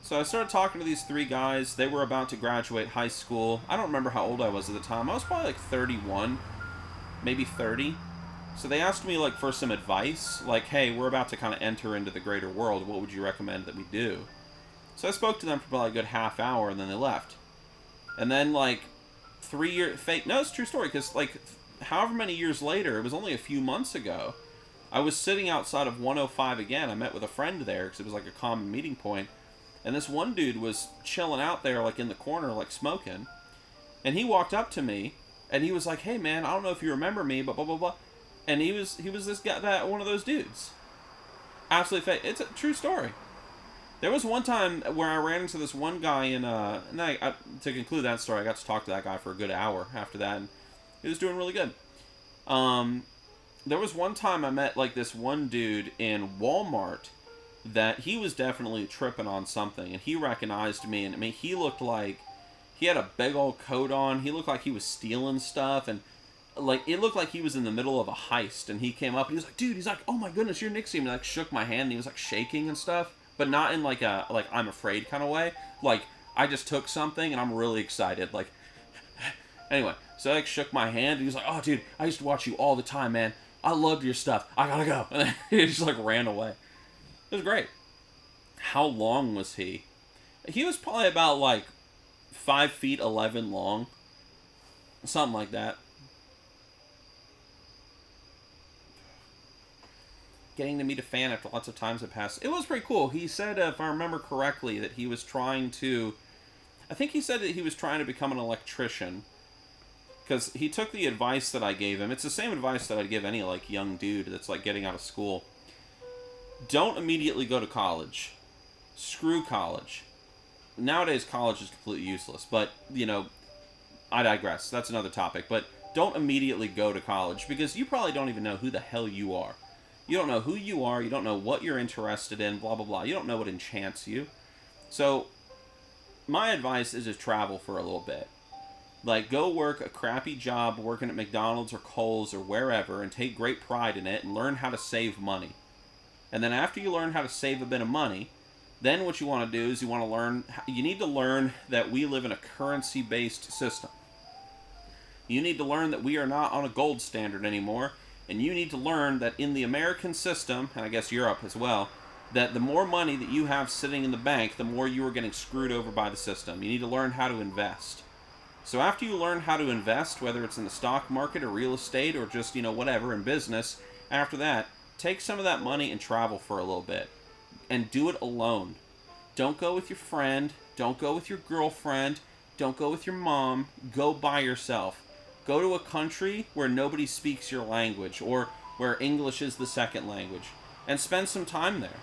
So I started talking to these three guys. They were about to graduate high school. I don't remember how old I was at the time. I was probably like 31, maybe 30. So they asked me, like, for some advice. Like, hey, we're about to kind of enter into the greater world. What would you recommend that we do? So I spoke to them for about a good half hour, and then they left. And then, like, 3 years... No, it's a true story, because, like, however many years later, it was only a few months ago, I was sitting outside of 105 again. I met with a friend there, because it was, like, a common meeting point. And this one dude was chilling out there, like, in the corner, like, smoking. And he walked up to me, and he was like, hey, man, I don't know if you remember me, but blah, blah, blah. And he was this guy, one of those dudes. Absolutely fake. It's a true story. There was one time where I ran into this one guy in, and to conclude that story, I got to talk to that guy for a good hour after that, and he was doing really good. There was one time I met, like, this one dude in Walmart that he was definitely tripping on something, and he recognized me, and I mean, he looked like he had a big old coat on. He looked like he was stealing stuff, and like, it looked like he was in the middle of a heist, and he came up, and he was like, dude, he's like, oh my goodness, you're Nixxiom. And he, like, shook my hand, and he was, like, shaking and stuff, but not in, like, a, like, I'm afraid kind of way. Like, I just took something, and I'm really excited, like, anyway, so I, like, shook my hand, and he was like, oh, dude, I used to watch you all the time, man. I loved your stuff. I gotta go. And then he just, like, ran away. It was great. How long was he? He was probably about, like, 5 feet 11 long. Something like that. Getting to meet a fan after lots of times had passed. It was pretty cool. He said, if I remember correctly, that he was trying to... I think he said that he was trying to become an electrician. Because he took the advice that I gave him. It's the same advice that I'd give any, like, young dude that's, like, getting out of school. Don't immediately go to college. Screw college. Nowadays, college is completely useless. But, you know, I digress. That's another topic. But don't immediately go to college, because you probably don't even know who the hell you are. You don't know who you are. You don't know what you're interested in, blah, blah, blah. You don't know what enchants you. So, my advice is to travel for a little bit. Like, go work a crappy job working at McDonald's or Kohl's or wherever and take great pride in it and learn how to save money. And then after you learn how to save a bit of money, then what you want to do is you need to learn that we live in a currency-based system. You need to learn that we are not on a gold standard anymore, and you need to learn that in the American system, and I guess Europe as well, that the more money that you have sitting in the bank, the more you are getting screwed over by the system. You need to learn how to invest. So after you learn how to invest, whether it's in the stock market or real estate or just, you know, whatever, in business, after that, take some of that money and travel for a little bit. And do it alone. Don't go with your friend. Don't go with your girlfriend. Don't go with your mom. Go by yourself. Go to a country where nobody speaks your language, or where English is the second language, and spend some time there.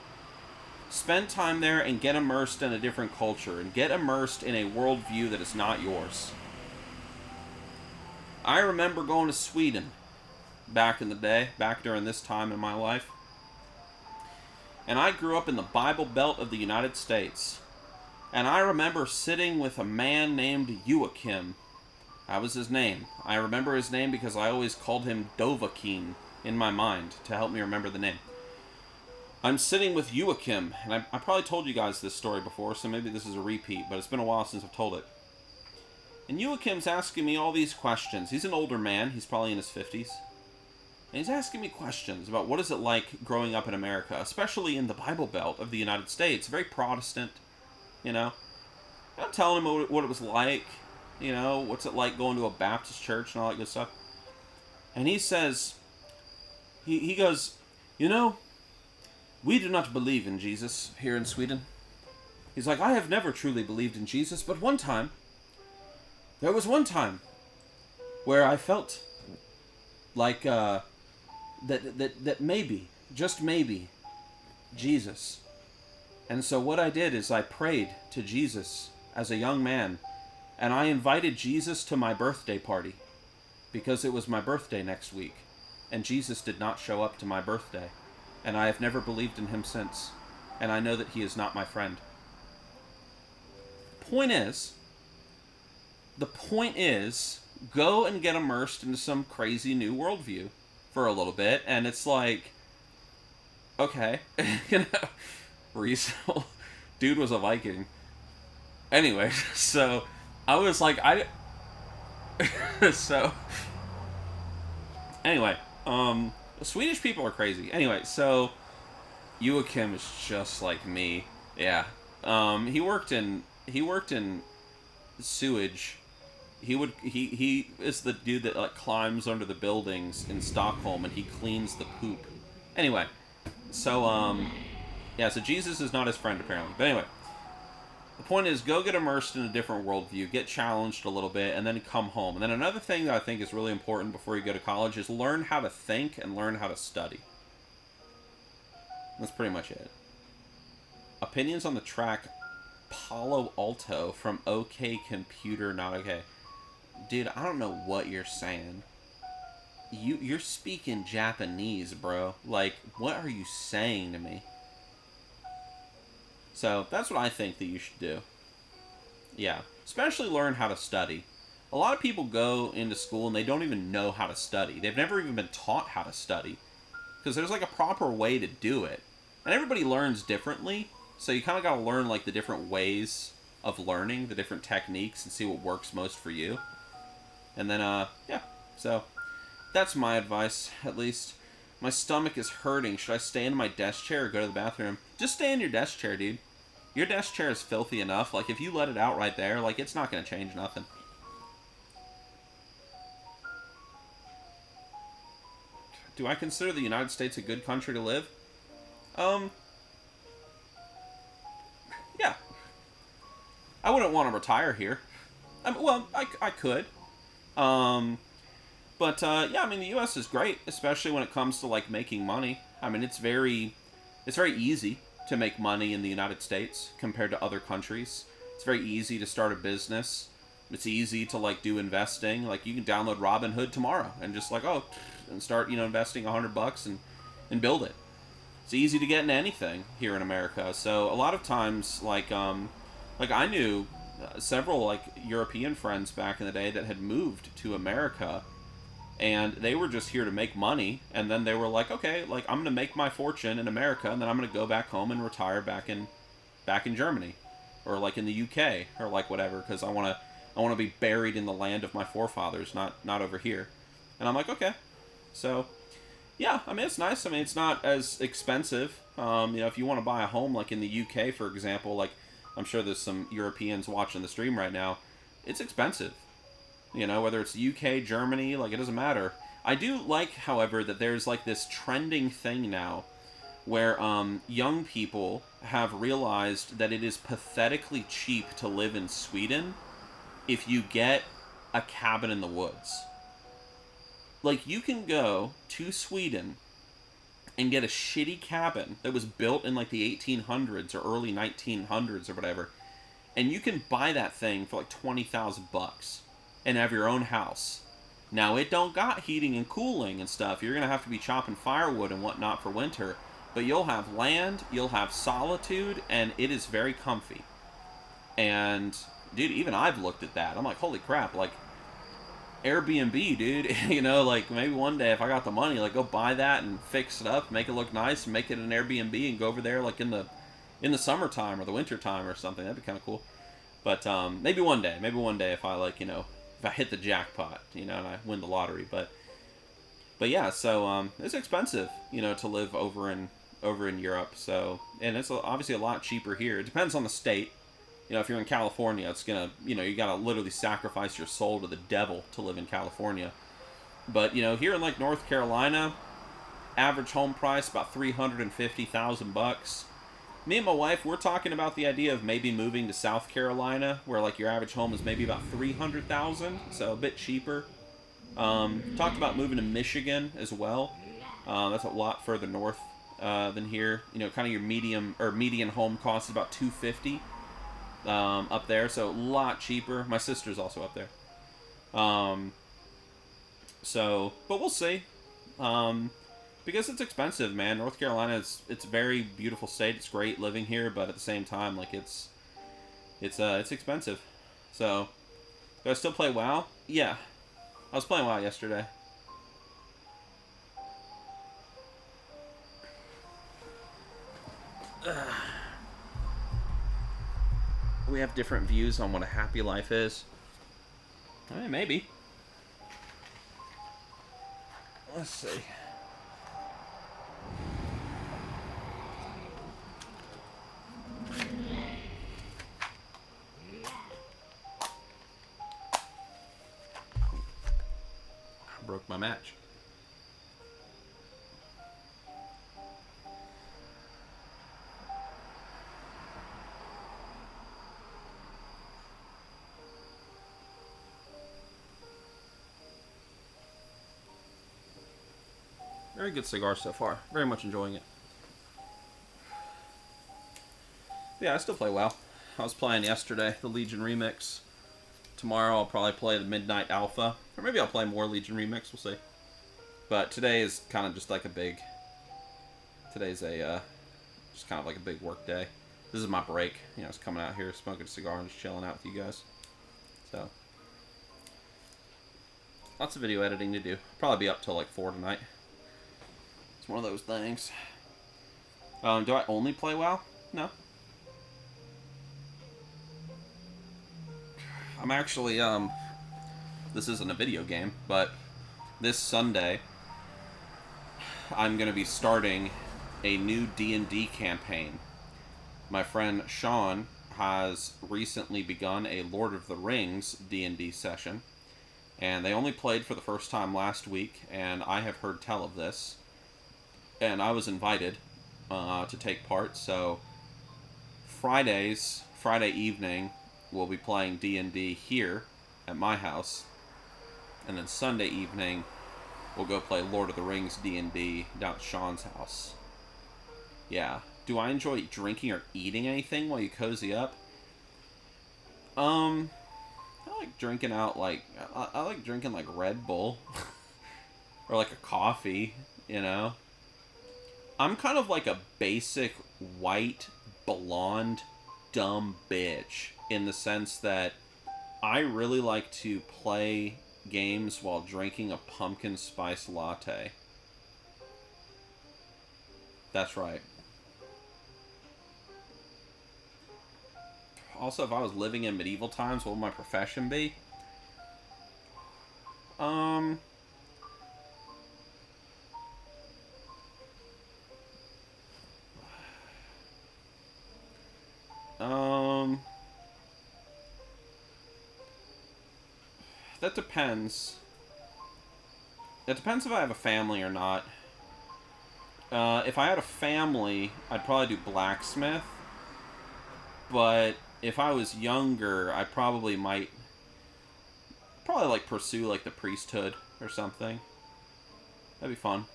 Spend time there and get immersed in a different culture, and get immersed in a worldview that is not yours. I remember going to Sweden back in the day, back during this time in my life. And I grew up in the Bible Belt of the United States. And I remember sitting with a man named Joachim. That was his name. I remember his name because I always called him Dovahkiin in my mind to help me remember the name. I'm sitting with Joachim, and I probably told you guys this story before, so maybe this is a repeat, but it's been a while since I've told it. And Joachim's asking me all these questions. He's an older man. He's probably in his 50s. And he's asking me questions about what is it like growing up in America, especially in the Bible Belt of the United States. Very Protestant, you know. I'm telling him what it was like, you know, what's it like going to a Baptist church and all that good stuff. And he says, he goes, you know, we do not believe in Jesus here in Sweden. He's like, I have never truly believed in Jesus, but there was one time where I felt like that maybe, just maybe, Jesus. And so what I did is I prayed to Jesus as a young man, and I invited Jesus to my birthday party, because it was my birthday next week, and Jesus did not show up to my birthday, and I have never believed in him since, and I know that he is not my friend. The point is, go and get immersed into some crazy new worldview for a little bit, and it's like, okay, you know, dude was a Viking. Anyway, so I was like, so anyway, Swedish people are crazy. Anyway, so Joachim is just like me. Yeah, he worked in sewage. He is the dude that like climbs under the buildings in Stockholm and he cleans the poop. Anyway, so yeah, so Jesus is not his friend apparently. But anyway, the point is, go get immersed in a different worldview, get challenged a little bit, and then come home. And then another thing that I think is really important before you go to college is learn how to think and learn how to study. That's pretty much it. Opinions on the track Palo Alto from OK Computer Not Okay. Dude, I don't know what you're saying. You're speaking Japanese, bro. Like, what are you saying to me? So, that's what I think that you should do. Yeah. Especially learn how to study. A lot of people go into school and they don't even know how to study. They've never even been taught how to study. Because there's like a proper way to do it. And everybody learns differently. So you kind of got to learn like the different ways of learning, the different techniques, and see what works most for you. And then, yeah. So that's my advice, at least. My stomach is hurting. Should I stay in my desk chair or go to the bathroom? Just stay in your desk chair, dude. Your desk chair is filthy enough. Like, if you let it out right there, like, it's not going to change nothing. Do I consider the United States a good country to live? Yeah. I wouldn't want to retire here. Well, I could. But yeah, I mean, the U.S. is great, especially when it comes to like making money. I mean, it's very easy to make money in the United States compared to other countries. It's very easy to start a business. It's easy to like do investing. Like you can download Robinhood tomorrow and just like and start investing $100 and build it. It's easy to get into anything here in America. So a lot of times, like I knew several like European friends back in the day that had moved to America, and they were just here to make money. And then they were like, okay, like I'm gonna make my fortune in America, and then I'm gonna go back home and retire back in Germany, or like in the UK, or like whatever, because I wanna be buried in the land of my forefathers, not over here. And I'm like, okay, so. Yeah, I mean, it's nice. I mean, it's not as expensive. If you want to buy a home, like in the UK, for example, like I'm sure there's some Europeans watching the stream right now, it's expensive. Whether it's UK, Germany, like it doesn't matter. I do like, however, that there's like this trending thing now where young people have realized that it is pathetically cheap to live in Sweden if you get a cabin in the woods. Like, you can go to Sweden and get a shitty cabin that was built in, like, the 1800s or early 1900s or whatever, and you can buy that thing for, like, $20,000 and have your own house. Now, it don't got heating and cooling and stuff. You're going to have to be chopping firewood and whatnot for winter, but you'll have land, you'll have solitude, and it is very comfy. And, dude, even I've looked at that. I'm like, holy crap, like, Airbnb, dude. Like maybe one day if I got the money, like go buy that and fix it up, make it look nice, and make it an Airbnb, and go over there like in the summertime or the winter time or something. That'd be kind of cool. But maybe one day if I like if I hit the jackpot, and I win the lottery. But yeah, so it's expensive, to live over in Europe. So, and it's obviously a lot cheaper here. It depends on the state. If you're in California, it's gonna, you gotta literally sacrifice your soul to the devil to live in California. But, here in, like, North Carolina, average home price about $350,000. Me and my wife, we're talking about the idea of maybe moving to South Carolina, where, like, your average home is maybe about $300,000, so a bit cheaper. Talked about moving to Michigan as well. That's a lot further north than here. Kind of your median home cost is about $250,000. Up there, so a lot cheaper. My sister's also up there. But we'll see. Because it's expensive, man. North Carolina it's a very beautiful state. It's great living here, but at the same time, like it's expensive. So, do I still play WoW? Yeah, I was playing WoW yesterday. We have different views on what a happy life is. Maybe. Let's see. I broke my match. Very good cigar so far. Very much enjoying it. Yeah, I still play WoW. I was playing yesterday, the Legion Remix. Tomorrow I'll probably play the Midnight Alpha. Or maybe I'll play more Legion Remix, we'll see. But today is kind of just like a big... Today's just kind of like a big work day. This is my break. Just coming out here, smoking a cigar and just chilling out with you guys. So... Lots of video editing to do. Probably be up till like 4 tonight. It's one of those things. Do I only play WoW? No. I'm actually, this isn't a video game, but this Sunday, I'm going to be starting a new D&D campaign. My friend Sean has recently begun a Lord of the Rings D&D session, and they only played for the first time last week, and I have heard tell of this, and I was invited to take part. So Friday evening, we'll be playing D&D here at my house, and then Sunday evening, we'll go play Lord of the Rings D&D down at Sean's house. Yeah. Do I enjoy drinking or eating anything while you cozy up? I like drinking out, like, I like drinking, like, Red Bull. Or, like, a coffee, you know? I'm kind of like a basic, white, blonde, dumb bitch. In the sense that I really like to play games while drinking a pumpkin spice latte. That's right. Also, if I was living in medieval times, what would my profession be? That depends. It depends if I have a family or not. If I had a family, I'd probably do blacksmith. But if I was younger, I probably might like pursue like the priesthood or something. That'd be fun.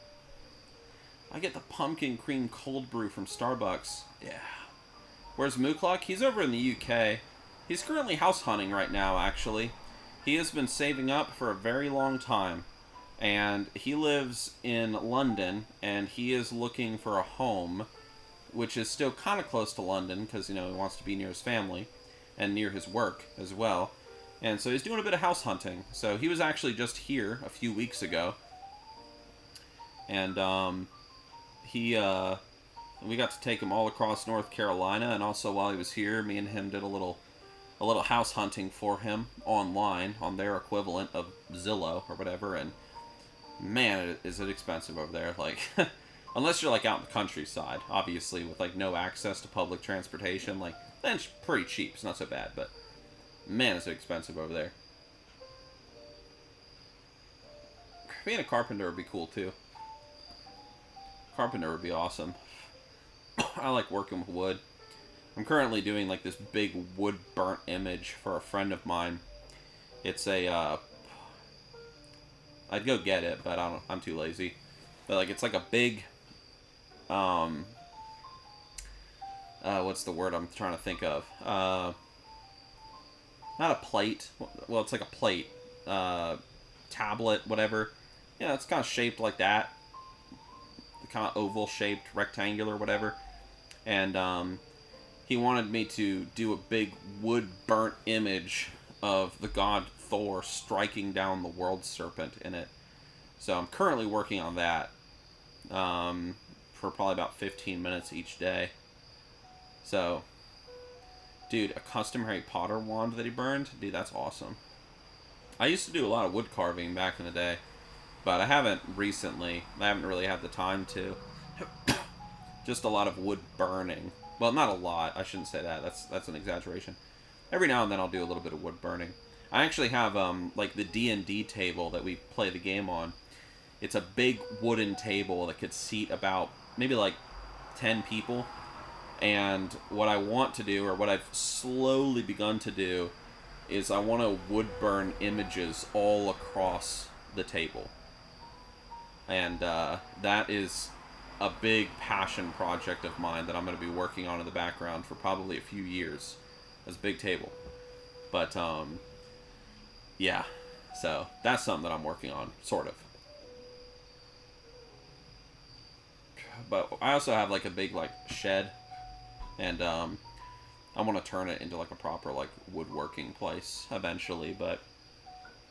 I get the pumpkin cream cold brew from Starbucks. Yeah. Where's Mooklock? He's over in the UK. He's currently house hunting right now, actually. He has been saving up for a very long time. And he lives in London, and he is looking for a home, which is still kind of close to London, because, you know, he wants to be near his family, and near his work as well. And so he's doing a bit of house hunting. So he was actually just here a few weeks ago. And, we got to take him all across North Carolina, and also while he was here, me and him did a little house hunting for him online on their equivalent of Zillow or whatever, and man, is it expensive over there. Like, unless you're like out in the countryside, obviously, with like no access to public transportation, like, then it's pretty cheap. It's not so bad, but man, is it expensive over there. Being a carpenter would be cool too. Carpenter would be awesome. I like working with wood. I'm currently doing like this big wood burnt image for a friend of mine. It's a I'd go get it, but I'm too lazy. But like it's like a big what's the word I'm trying to think of? Not a plate. Well, it's like a plate. Tablet, whatever. Yeah, it's kind of shaped like that. Kind of oval shaped, rectangular, whatever. And he wanted me to do a big wood burnt image of the god Thor striking down the world serpent in it. So I'm currently working on that for probably about 15 minutes each day. So, dude, a custom Harry Potter wand that he burned, dude, that's awesome. I used to do a lot of wood carving back in the day, but I haven't recently. I haven't really had the time to. Just a lot of wood burning. Well, not a lot. I shouldn't say that. That's an exaggeration. Every now and then I'll do a little bit of wood burning. I actually have like the D&D table that we play the game on. It's a big wooden table that could seat about maybe like 10 people. And what I want to do, or what I've slowly begun to do, is I want to wood burn images all across the table. And that is a big passion project of mine that I'm going to be working on in the background for probably a few years. It's a big table. But, yeah. So, that's something that I'm working on, sort of. But I also have, like, a big, like, shed. And, I want to turn it into, like, a proper, like, woodworking place eventually. But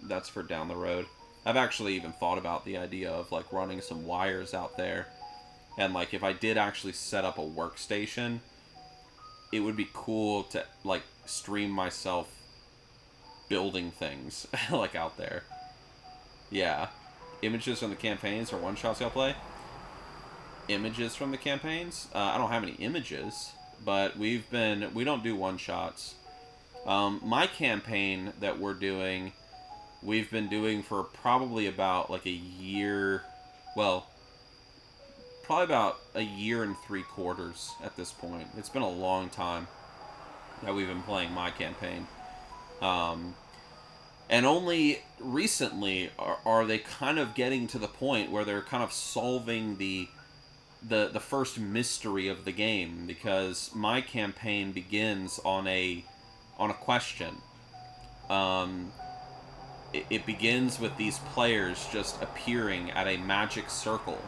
that's for down the road. I've actually even thought about the idea of like running some wires out there, and like if I did actually set up a workstation, it would be cool to like stream myself building things like out there. Yeah. Images from the campaigns or one shots y'all play? Images from the campaigns? I don't have any images, but we don't do one shots. My campaign that we've been doing for probably about like a year, well, probably about a year and 3/4 at this point. It's been a long time that we've been playing my campaign. Um, and only recently are they kind of getting to the point where they're kind of solving the first mystery of the game, because my campaign begins on a question. Um, it begins with these players just appearing at a magic circle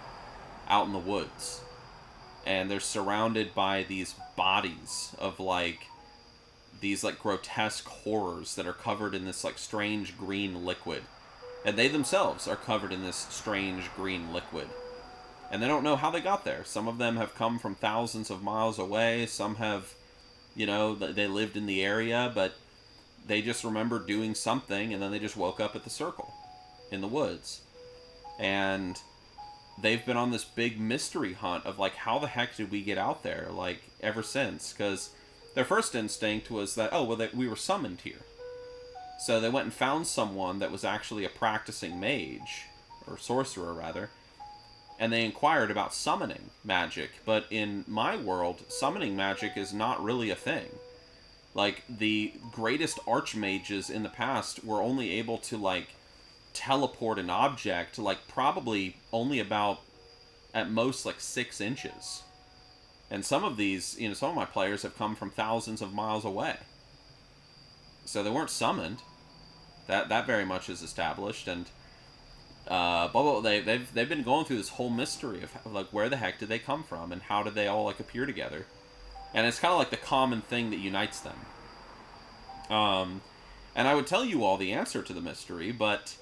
out in the woods, and they're surrounded by these bodies of like these like grotesque horrors that are covered in this like strange green liquid, and they themselves are covered in this strange green liquid, and they don't know how they got there. Some of them have come from thousands of miles away. Some have, they lived in the area, but they just remember doing something, and then they just woke up at the circle in the woods. And they've been on this big mystery hunt of like, how the heck did we get out there, like, ever since? Because their first instinct was that, we were summoned here. So they went and found someone that was actually a practicing mage, or sorcerer rather, and they inquired about summoning magic. But in my world, summoning magic is not really a thing. Like, the greatest archmages in the past were only able to, like, teleport an object, like, probably only about, at most, like, 6 inches. And some of these, some of my players have come from thousands of miles away. So they weren't summoned. That very much is established, and they've been going through this whole mystery of like, where the heck did they come from, and how did they all like appear together? And it's kind of like the common thing that unites them. And I would tell you all the answer to the mystery, but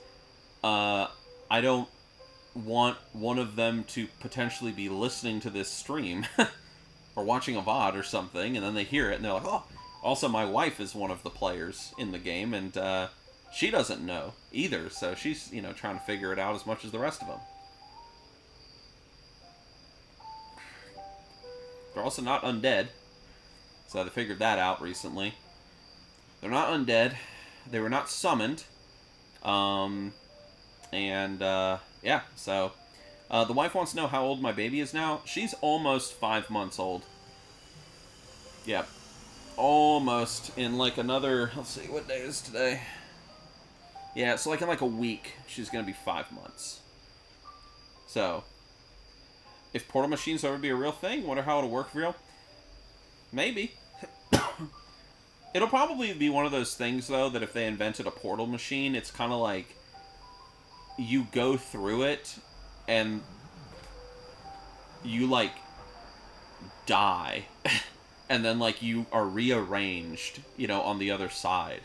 I don't want one of them to potentially be listening to this stream or watching a VOD or something, and then they hear it and they're like, oh. Also, my wife is one of the players in the game, and she doesn't know either, so she's, trying to figure it out as much as the rest of them. They're also not undead, so they figured that out recently. They're not undead. They were not summoned. Yeah, so the wife wants to know how old my baby is now. She's almost 5 months old. Yep. Almost. In like another, let's see, what day is today? Yeah, so like in like a week, she's going to be 5 months. So, if portal machines ever be a real thing, wonder how it'll work for real? Maybe. It'll probably be one of those things, though, that if they invented a portal machine, it's kind of like you go through it and you, like, die. And then, like, you are rearranged, on the other side.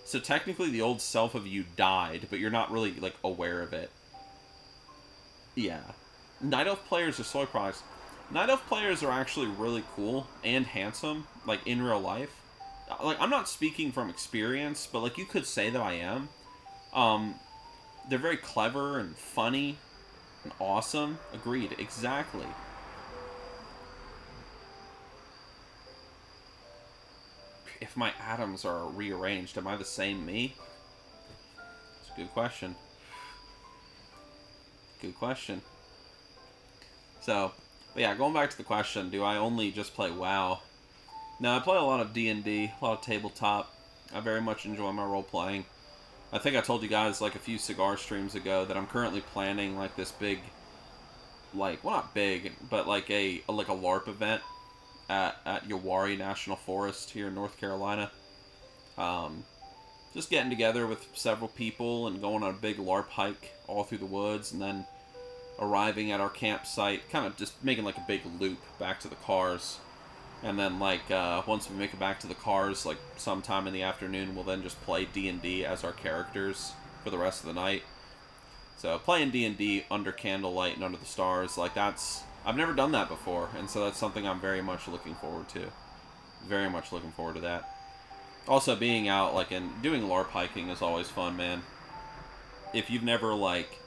So technically the old self of you died, but you're not really, like, aware of it. Yeah. Night Elf players are soy products. Night Elf players are actually really cool and handsome, like, in real life. Like, I'm not speaking from experience, but, like, you could say that I am. They're very clever and funny and awesome. Agreed. Exactly. If my atoms are rearranged, am I the same me? It's a good question. Good question. So, but yeah, going back to the question, do I only just play WoW? No, I play a lot of D&D, a lot of tabletop. I very much enjoy my role-playing. I think I told you guys, like, a few cigar streams ago that I'm currently planning, like, this big, like, well, not big, but, like, a LARP event at Yawari National Forest here in North Carolina. Just getting together with several people and going on a big LARP hike all through the woods, and then arriving at our campsite, kind of just making, like, a big loop back to the cars. And then, like, once we make it back to the cars, like, sometime in the afternoon, we'll then just play D&D as our characters for the rest of the night. So playing D&D under candlelight and under the stars, like that's, I've never done that before, and so that's something I'm very much looking forward to. Very much looking forward to that. Also, being out, like, and doing LARP hiking is always fun, man. If you've never, like,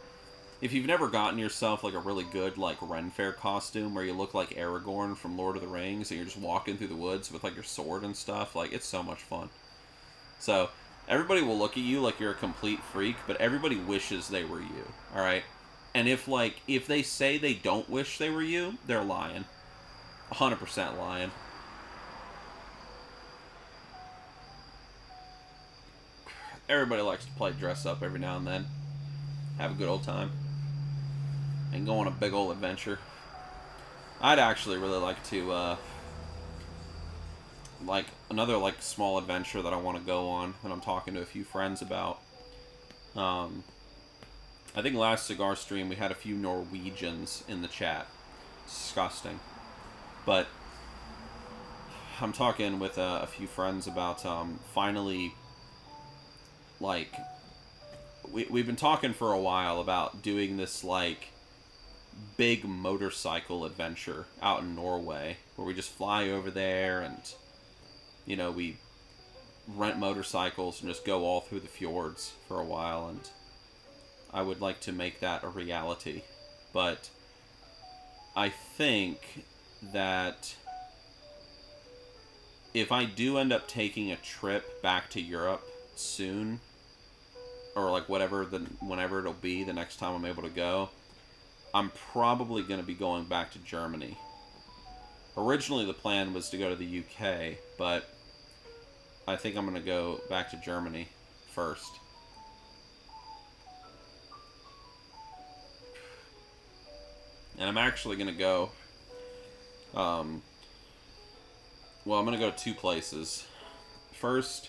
if you've never gotten yourself, like, a really good, like, Ren Fair costume where you look like Aragorn from Lord of the Rings and you're just walking through the woods with, like, your sword and stuff, like, it's so much fun. So, everybody will look at you like you're a complete freak, but everybody wishes they were you, alright? And if, like, if they say they don't wish they were you, they're lying. 100% lying. Everybody likes to play dress up every now and then. Have a good old time. And go on a big old adventure. I'd actually really like to, like, another, like, small adventure that I want to go on, that I'm talking to a few friends about. I think last cigar stream we had a few Norwegians in the chat. Disgusting. But I'm talking with a few friends about, finally, like, we've been talking for a while about doing this, like, big motorcycle adventure out in Norway, where we just fly over there and, you know, we rent motorcycles and just go all through the fjords for a while, and I would like to make that a reality. But I think that if I do end up taking a trip back to Europe soon, or like whenever it'll be the next time I'm able to go, I'm probably going to be going back to Germany. Originally the plan was to go to the UK, but I think I'm going to go back to Germany first. And I'm actually going to go, well, I'm going to go to two places. First,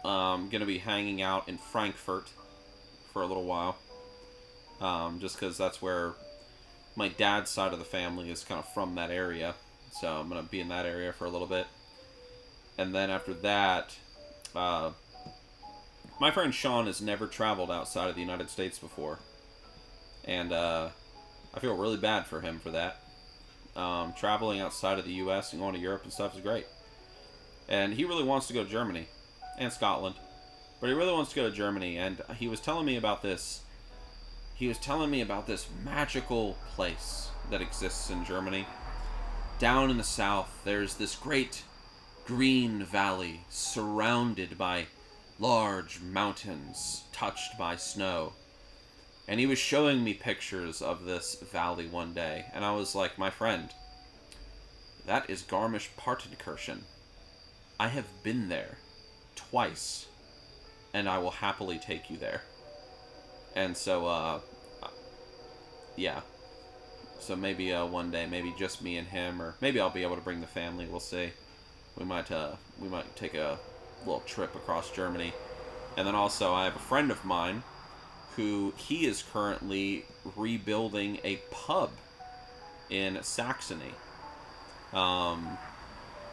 I'm going to be hanging out in Frankfurt for a little while. Just because that's where my dad's side of the family is kind of from that area. So I'm going to be in that area for a little bit. And then after that, my friend Sean has never traveled outside of the United States before. And I feel really bad for him for that. Traveling outside of the US and going to Europe and stuff is great. And he really wants to go to Germany and Scotland. But he really wants to go to Germany, and he was telling me about this. He was telling me about this magical place that exists in Germany. Down in the south, there's this great green valley surrounded by large mountains touched by snow. And he was showing me pictures of this valley one day, and I was like, my friend, that is Garmisch-Partenkirchen. I have been there twice, and I will happily take you there. And so, yeah. So maybe one day, maybe just me and him, or maybe I'll be able to bring the family. We'll see. We might take a little trip across Germany. And then also, I have a friend of mine who he is currently rebuilding a pub in Saxony. Him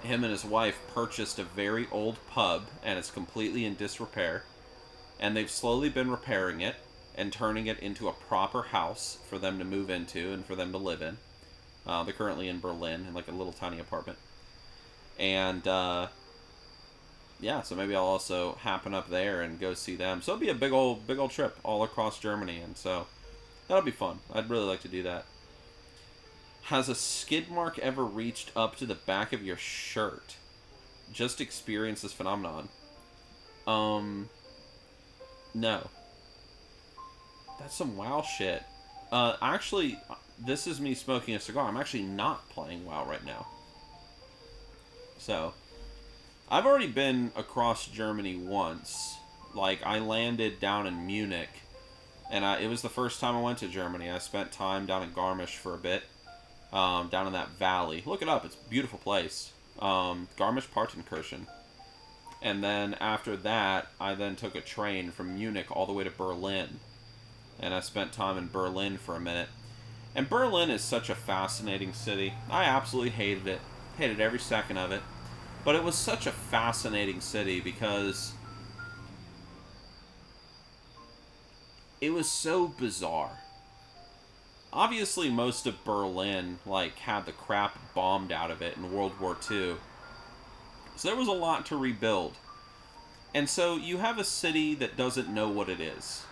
and his wife purchased a very old pub, and it's completely in disrepair. And they've slowly been repairing it and turning it into a proper house for them to move into and for them to live in. They're currently in Berlin in like a little tiny apartment. And yeah, so maybe I'll also happen up there and go see them. So it'll be a big old trip all across Germany, and so that'll be fun. I'd really like to do that. Has a skid mark ever reached up to the back of your shirt? Just experience this phenomenon. No. That's some WoW shit. Actually, this is me smoking a cigar. I'm actually not playing WoW right now. So, I've already been across Germany once. Like, I landed down in Munich, and it was the first time I went to Germany. I spent time down in Garmisch for a bit, down in that valley. Look it up. It's a beautiful place. Garmisch-Partenkirchen. And then after that, I then took a train from Munich all the way to Berlin. And I spent time in Berlin for a minute. And Berlin is such a fascinating city. I absolutely hated it. Hated every second of it. But it was such a fascinating city because it was so bizarre. Obviously, most of Berlin, like, had the crap bombed out of it in World War II. So there was a lot to rebuild. And so you have a city that doesn't know what it is.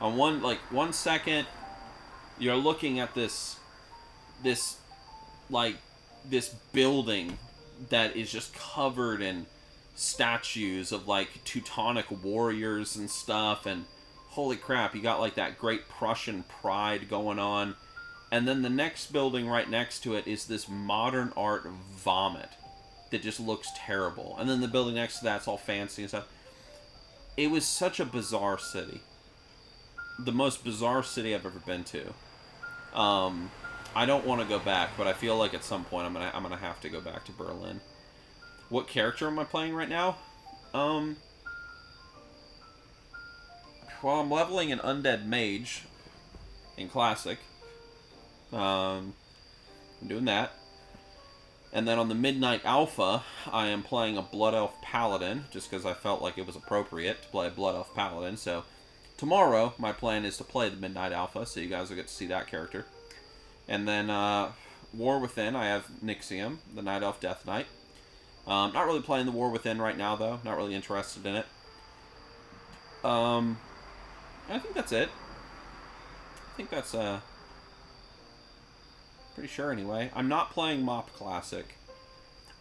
On one second, you're looking at this like this building that is just covered in statues of like Teutonic warriors and stuff, and holy crap, you got like that great Prussian pride going on. And then the next building right next to it is this modern art vomit that just looks terrible. And then the building next to that's all fancy and stuff. It was such a bizarre city. The most bizarre city I've ever been to. I don't want to go back, but I feel like at some point I'm gonna have to go back to Berlin. What character am I playing right now? Well, I'm leveling an undead mage in classic. I'm doing that. And then on the Midnight Alpha, I am playing a Blood Elf Paladin, just because I felt like it was appropriate to play a Blood Elf Paladin. So tomorrow, my plan is to play the Midnight Alpha, so you guys will get to see that character. And then War Within, I have Nixxiom, the Night Elf Death Knight. Not really playing the War Within right now, though. Not really interested in it. I think that's it. I think that's pretty sure anyway. I'm not playing Mop Classic.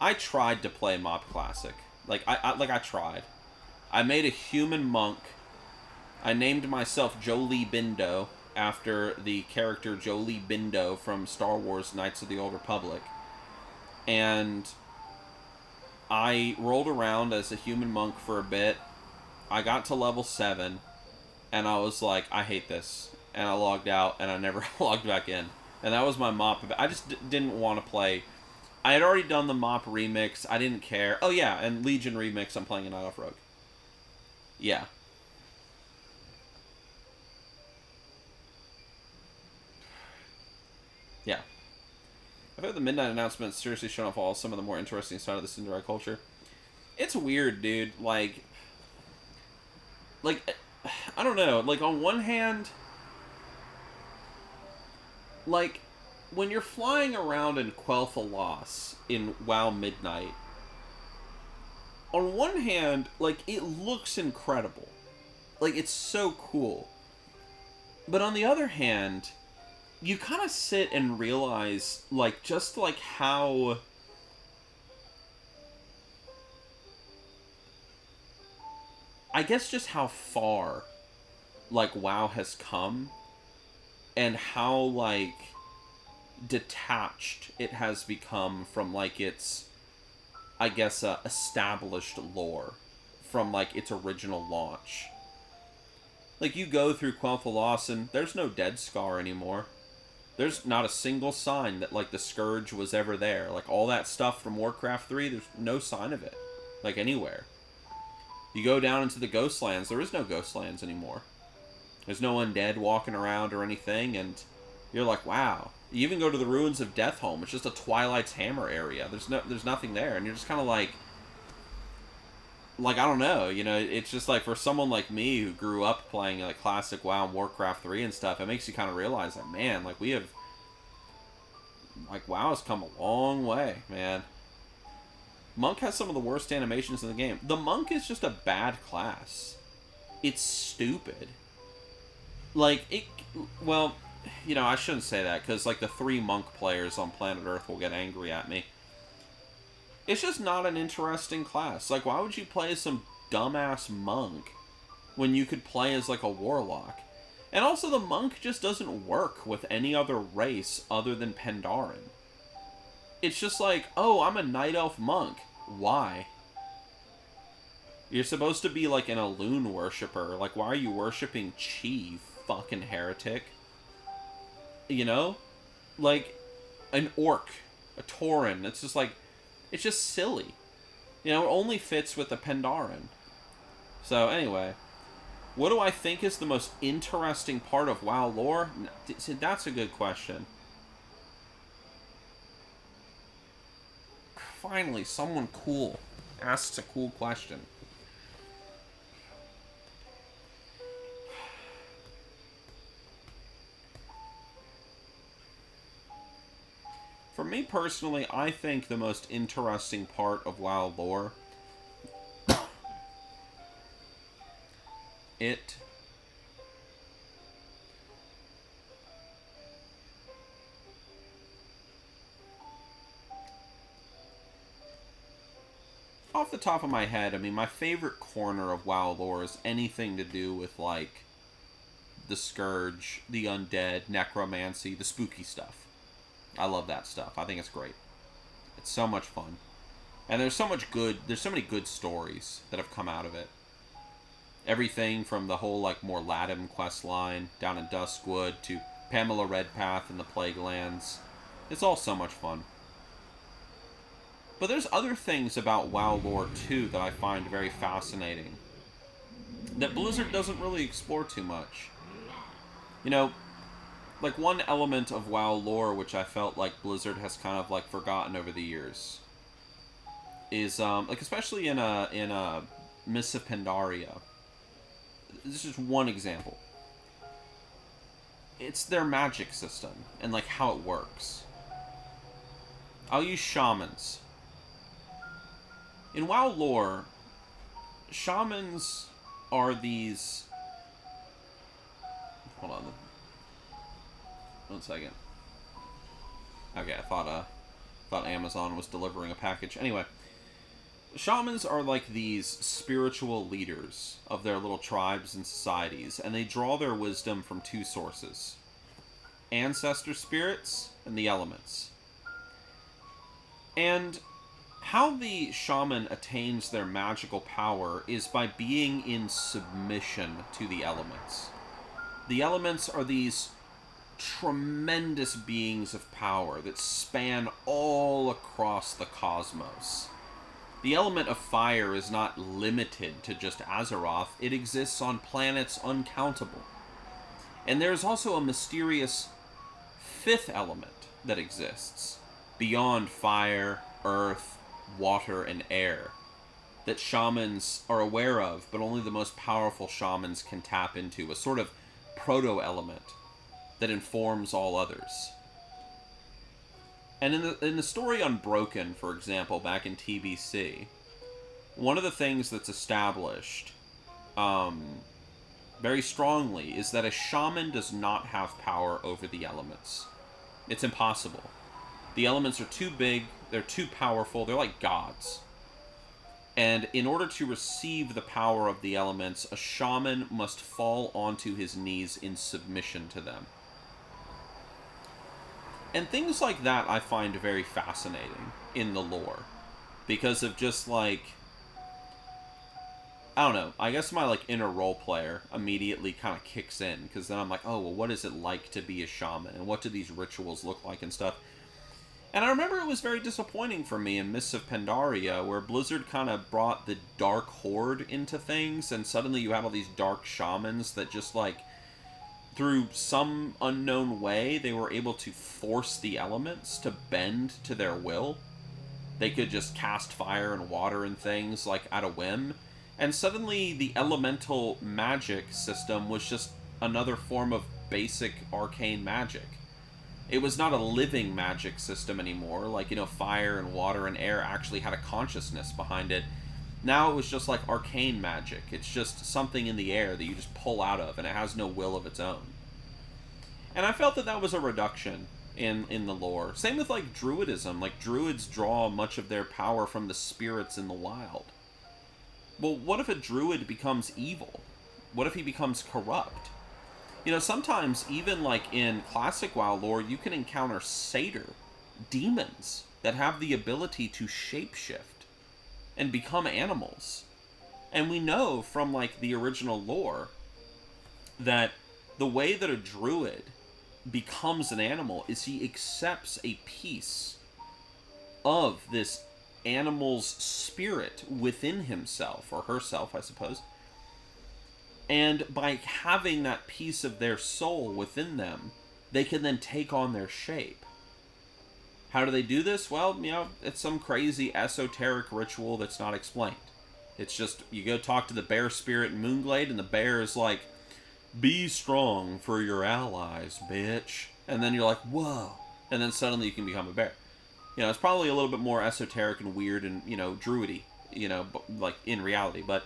I tried to play Mop Classic. I tried. I made a human monk. I named myself Jolie Bindo after the character Jolie Bindo from Star Wars Knights of the Old Republic. And I rolled around as a human monk for a bit. I got to level 7, and I was like, I hate this. And I logged out, and I never logged back in. And that was my Mop. I just didn't want to play. I had already done the Mop remix. I didn't care. Oh, yeah, and Legion remix, I'm playing a Night Elf Rogue. Yeah. Yeah. I've heard the Midnight announcement seriously showing off all some of the more interesting side of the Cinderai culture. It's weird, dude. Like, I don't know. Like, on one hand, like, when you're flying around in Quel'Thalas in WoW Midnight, on one hand, like, it looks incredible. Like, it's so cool. But on the other hand, you kind of sit and realize, like, just, like, how... I guess just how far, like, WoW has come, and how, like, detached it has become from, like, its, I guess, established lore from, like, its original launch. Like, you go through Quel'Thalas, and there's no Dead Scar anymore. There's not a single sign that, like, the Scourge was ever there. Like, all that stuff from Warcraft 3, there's no sign of it. Like, anywhere. You go down into the Ghostlands, there is no Ghostlands anymore. There's no undead walking around or anything, and you're like, wow. You even go to the ruins of Deathhome, it's just a Twilight's Hammer area. There's nothing there, and you're just kind of like, I don't know, you know, it's just like, for someone like me who grew up playing, like, classic WoW and Warcraft 3 and stuff, it makes you kind of realize that, man, like, we have, like, WoW has come a long way, man. Monk has some of the worst animations in the game. The Monk is just a bad class. It's stupid. Like, well, you know, I shouldn't say that, because, like, the 3 Monk players on planet Earth will get angry at me. It's just not an interesting class. Like, why would you play as some dumbass monk when you could play as, like, a warlock? And also, the monk just doesn't work with any other race other than Pandaren. It's just like, oh, I'm a Night Elf monk. Why? You're supposed to be, like, an Elune worshiper. Like, why are you worshipping Chi, you fucking heretic? You know? Like, an orc. A Tauren. It's just like... It's just silly. You know, it only fits with the Pandaren. So, anyway. What do I think is the most interesting part of WoW lore? See, that's a good question. Finally, someone cool asks a cool question. for me personally, I think the most interesting part of WoW lore, it off the top of my head, I mean, my favorite corner of WoW lore is anything to do with, like, the Scourge, the Undead, Necromancy, the spooky stuff. I love that stuff. I think it's great. It's so much fun. And there's so many good stories that have come out of it. Everything from the whole, like, more Latin quest line down in Duskwood to Pamela Redpath in the Plague Lands. It's all so much fun. But there's other things about WoW lore, too, that I find very fascinating. That Blizzard doesn't really explore too much. You know, like, one element of WoW lore, which I felt like Blizzard has kind of, like, forgotten over the years, is, like, especially in Mists of Pandaria. This is just one example. It's their magic system, and, like, how it works. I'll use shamans. In WoW lore, shamans are these... Hold on. 1 second. Okay, I thought Amazon was delivering a package. Anyway, shamans are like these spiritual leaders of their little tribes and societies, and they draw their wisdom from two sources: ancestor spirits and the elements. And how the shaman attains their magical power is by being in submission to the elements. The elements are these tremendous beings of power that span all across the cosmos. The element of fire is not limited to just Azeroth. It exists on planets uncountable. And there's also a mysterious fifth element that exists beyond fire, earth, water, and air that shamans are aware of, but only the most powerful shamans can tap into, a sort of proto-element that informs all others. And in the story Unbroken, for example, back in TBC, one of the things that's established very strongly is that a shaman does not have power over the elements. It's impossible. The elements are too big, they're too powerful, they're like gods. And in order to receive the power of the elements, a shaman must fall onto his knees in submission to them. And things like that I find very fascinating in the lore. Because of just, like... I don't know. I guess my, like, inner role player immediately kind of kicks in. Because then I'm like, oh, well, what is it like to be a shaman? And what do these rituals look like and stuff? And I remember it was very disappointing for me in Mists of Pandaria, where Blizzard kind of brought the Dark Horde into things. And suddenly you have all these dark shamans that just, like... through some unknown way, they were able to force the elements to bend to their will. They could just cast fire and water and things, like, at a whim. And suddenly, the elemental magic system was just another form of basic arcane magic. It was not a living magic system anymore. Like, you know, fire and water and air actually had a consciousness behind it. Now it was just like arcane magic. It's just something in the air that you just pull out of, and it has no will of its own. And I felt that that was a reduction in the lore. Same with, like, druidism. Like, druids draw much of their power from the spirits in the wild. Well, what if a druid becomes evil? What if he becomes corrupt? You know, sometimes, even, like, in classic WoW lore, you can encounter satyr, demons, that have the ability to shapeshift and become animals. And we know from, like, the original lore that the way that a druid becomes an animal is he accepts a piece of this animal's spirit within himself, or herself, I suppose. And by having that piece of their soul within them, they can then take on their shape. How do they do this? Well, you know, it's some crazy esoteric ritual that's not explained. It's just, you go talk to the bear spirit in Moonglade, and the bear is like, be strong for your allies, bitch. And then you're like, whoa. And then suddenly you can become a bear. It's probably a little bit more esoteric and weird and, druidy, like in reality. But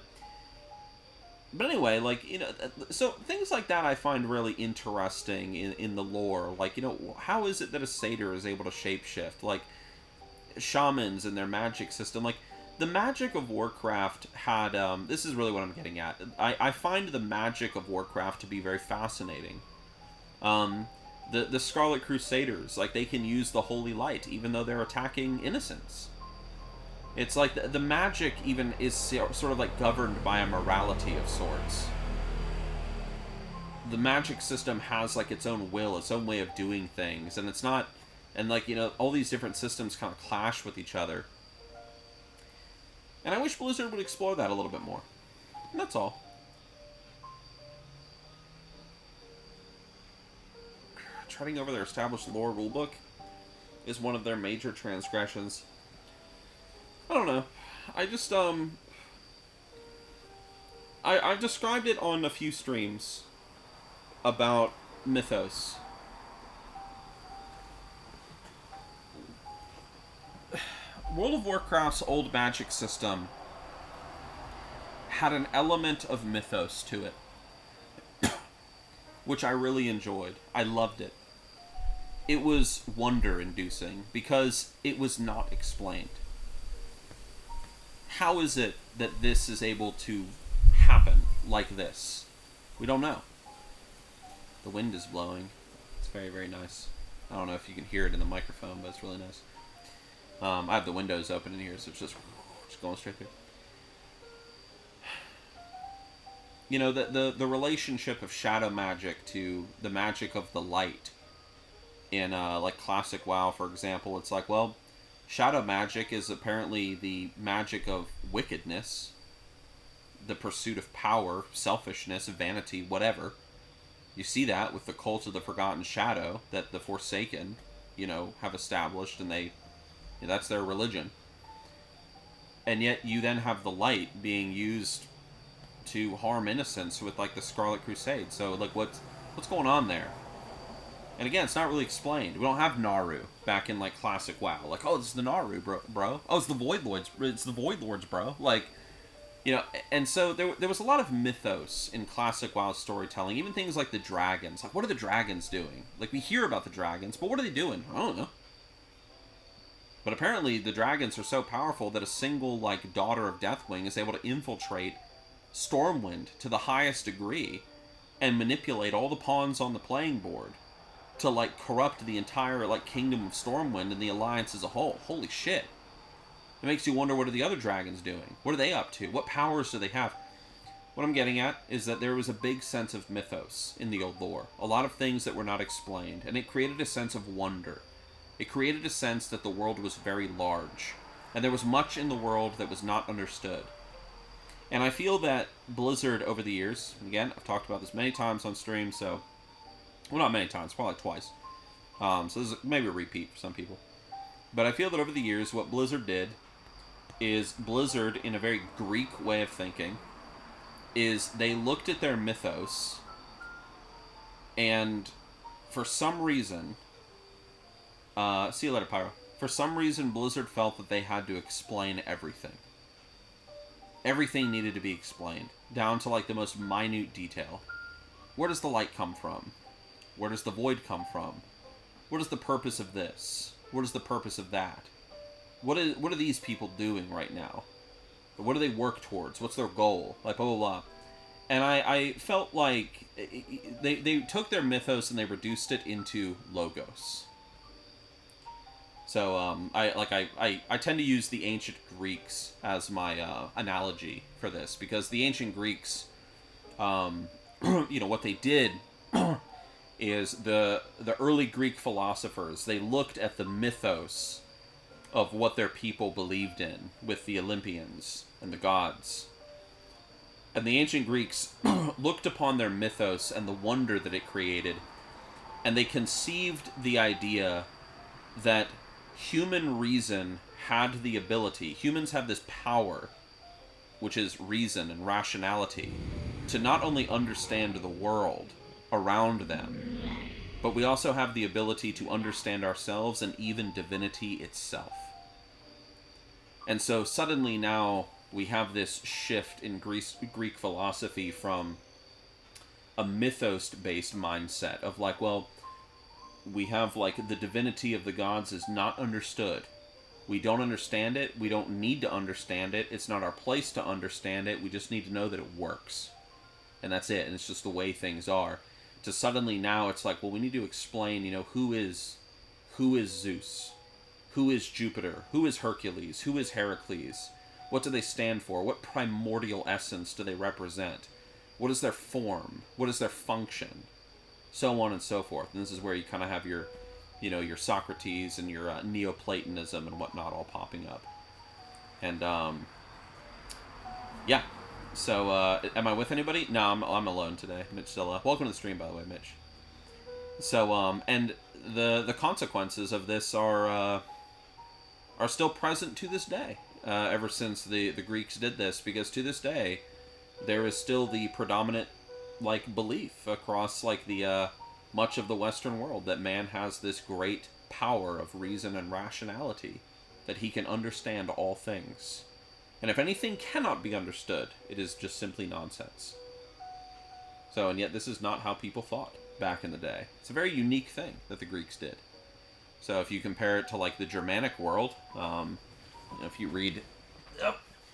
anyway, like, so things like that I find really interesting in the lore. Like, how is it that a satyr is able to shapeshift? Like, shamans and their magic system. Like, the magic of Warcraft had, this is really what I'm getting at. I find the magic of Warcraft to be very fascinating. The Scarlet Crusaders, like, they can use the holy light even though they're attacking innocents. It's like the magic even is sort of like governed by a morality of sorts. The magic system has like its own will, its own way of doing things, and it's not, and like, all these different systems kind of clash with each other. And I wish Blizzard would explore that a little bit more. And that's all. Treading over their established lore rulebook is one of their major transgressions. I don't know. I just, I've described it on a few streams about Mythos. World of Warcraft's old magic system had an element of mythos to it, which I really enjoyed. I loved it. It was wonder-inducing because it was not explained. How is it that this is able to happen like this? We don't know. The wind is blowing. It's very, very nice. I don't know if you can hear it in the microphone, but it's really nice. I have the windows open in here, so it's just going straight through. The relationship of shadow magic to the magic of the light in like classic WoW, for example, it's like, well, shadow magic is apparently the magic of wickedness, the pursuit of power, selfishness, vanity, whatever. You see that with the cult of the Forgotten Shadow that the Forsaken, have established, and that's their religion. And yet you then have the light being used to harm innocents with, like, the Scarlet Crusade. So, like, what's going on there? And again, it's not really explained. We don't have Naru back in, like, classic WoW. Like, oh, this is the Naru, bro. Oh, it's the Void Lords. It's the Void Lords, bro. Like, and so there was a lot of mythos in classic WoW storytelling. Even things like the dragons. Like, what are the dragons doing? Like, we hear about the dragons, but what are they doing? I don't know. But apparently the dragons are so powerful that a single, like, daughter of Deathwing is able to infiltrate Stormwind to the highest degree and manipulate all the pawns on the playing board to, like, corrupt the entire, like, kingdom of Stormwind and the Alliance as a whole. Holy shit. It makes you wonder, what are the other dragons doing? What are they up to? What powers do they have? What I'm getting at is that there was a big sense of mythos in the old lore. A lot of things that were not explained, and it created a sense of wonder. It created a sense that the world was very large, and there was much in the world that was not understood. And I feel that Blizzard over the years, again, I've talked about this many times on stream, so, well, not many times, probably like twice. So this is maybe a repeat for some people. But I feel that over the years, what Blizzard did is Blizzard, in a very Greek way of thinking, is they looked at their mythos, and for some reason, see you later, Pyro. For some reason, Blizzard felt that they had to explain everything. Everything needed to be explained, down to, like, the most minute detail. Where does the light come from? Where does the void come from? What is the purpose of this? What is the purpose of that? What are these people doing right now? What do they work towards? What's their goal? Like, blah, blah, blah. And I felt like they took their mythos and they reduced it into logos. So, I tend to use the ancient Greeks as my analogy for this, because the ancient Greeks, what they did is the early Greek philosophers, they looked at the mythos of what their people believed in with the Olympians and the gods. And the ancient Greeks looked upon their mythos and the wonder that it created, and they conceived the idea that human reason had the ability, humans have this power, which is reason and rationality, to not only understand the world around them, but we also have the ability to understand ourselves and even divinity itself. And so suddenly now we have this shift in Greek philosophy from a mythos-based mindset of like, well, we have like the divinity of the gods is not understood. We don't understand it. We don't need to understand it. It's not our place to understand it. We just need to know that it works. And that's it. And it's just the way things are. To suddenly now it's like, well, we need to explain, who is Zeus? Who is Jupiter? Who is Hercules? Who is Heracles? What do they stand for? What primordial essence do they represent? What is their form? What is their function? So on and so forth. And this is where you kind of have your Socrates and your Neoplatonism and whatnot all popping up. And, yeah. So, am I with anybody? No, I'm alone today. Mitch still, welcome to the stream, by the way, Mitch. So, and the consequences of this are still present to this day, ever since the Greeks did this, because to this day, there is still the predominant, like, belief across, like, the, much of the Western world that man has this great power of reason and rationality, that he can understand all things. And if anything cannot be understood, it is just simply nonsense. So, and yet this is not how people thought back in the day. It's a very unique thing that the Greeks did. So if you compare it to, like, the Germanic world, if you read,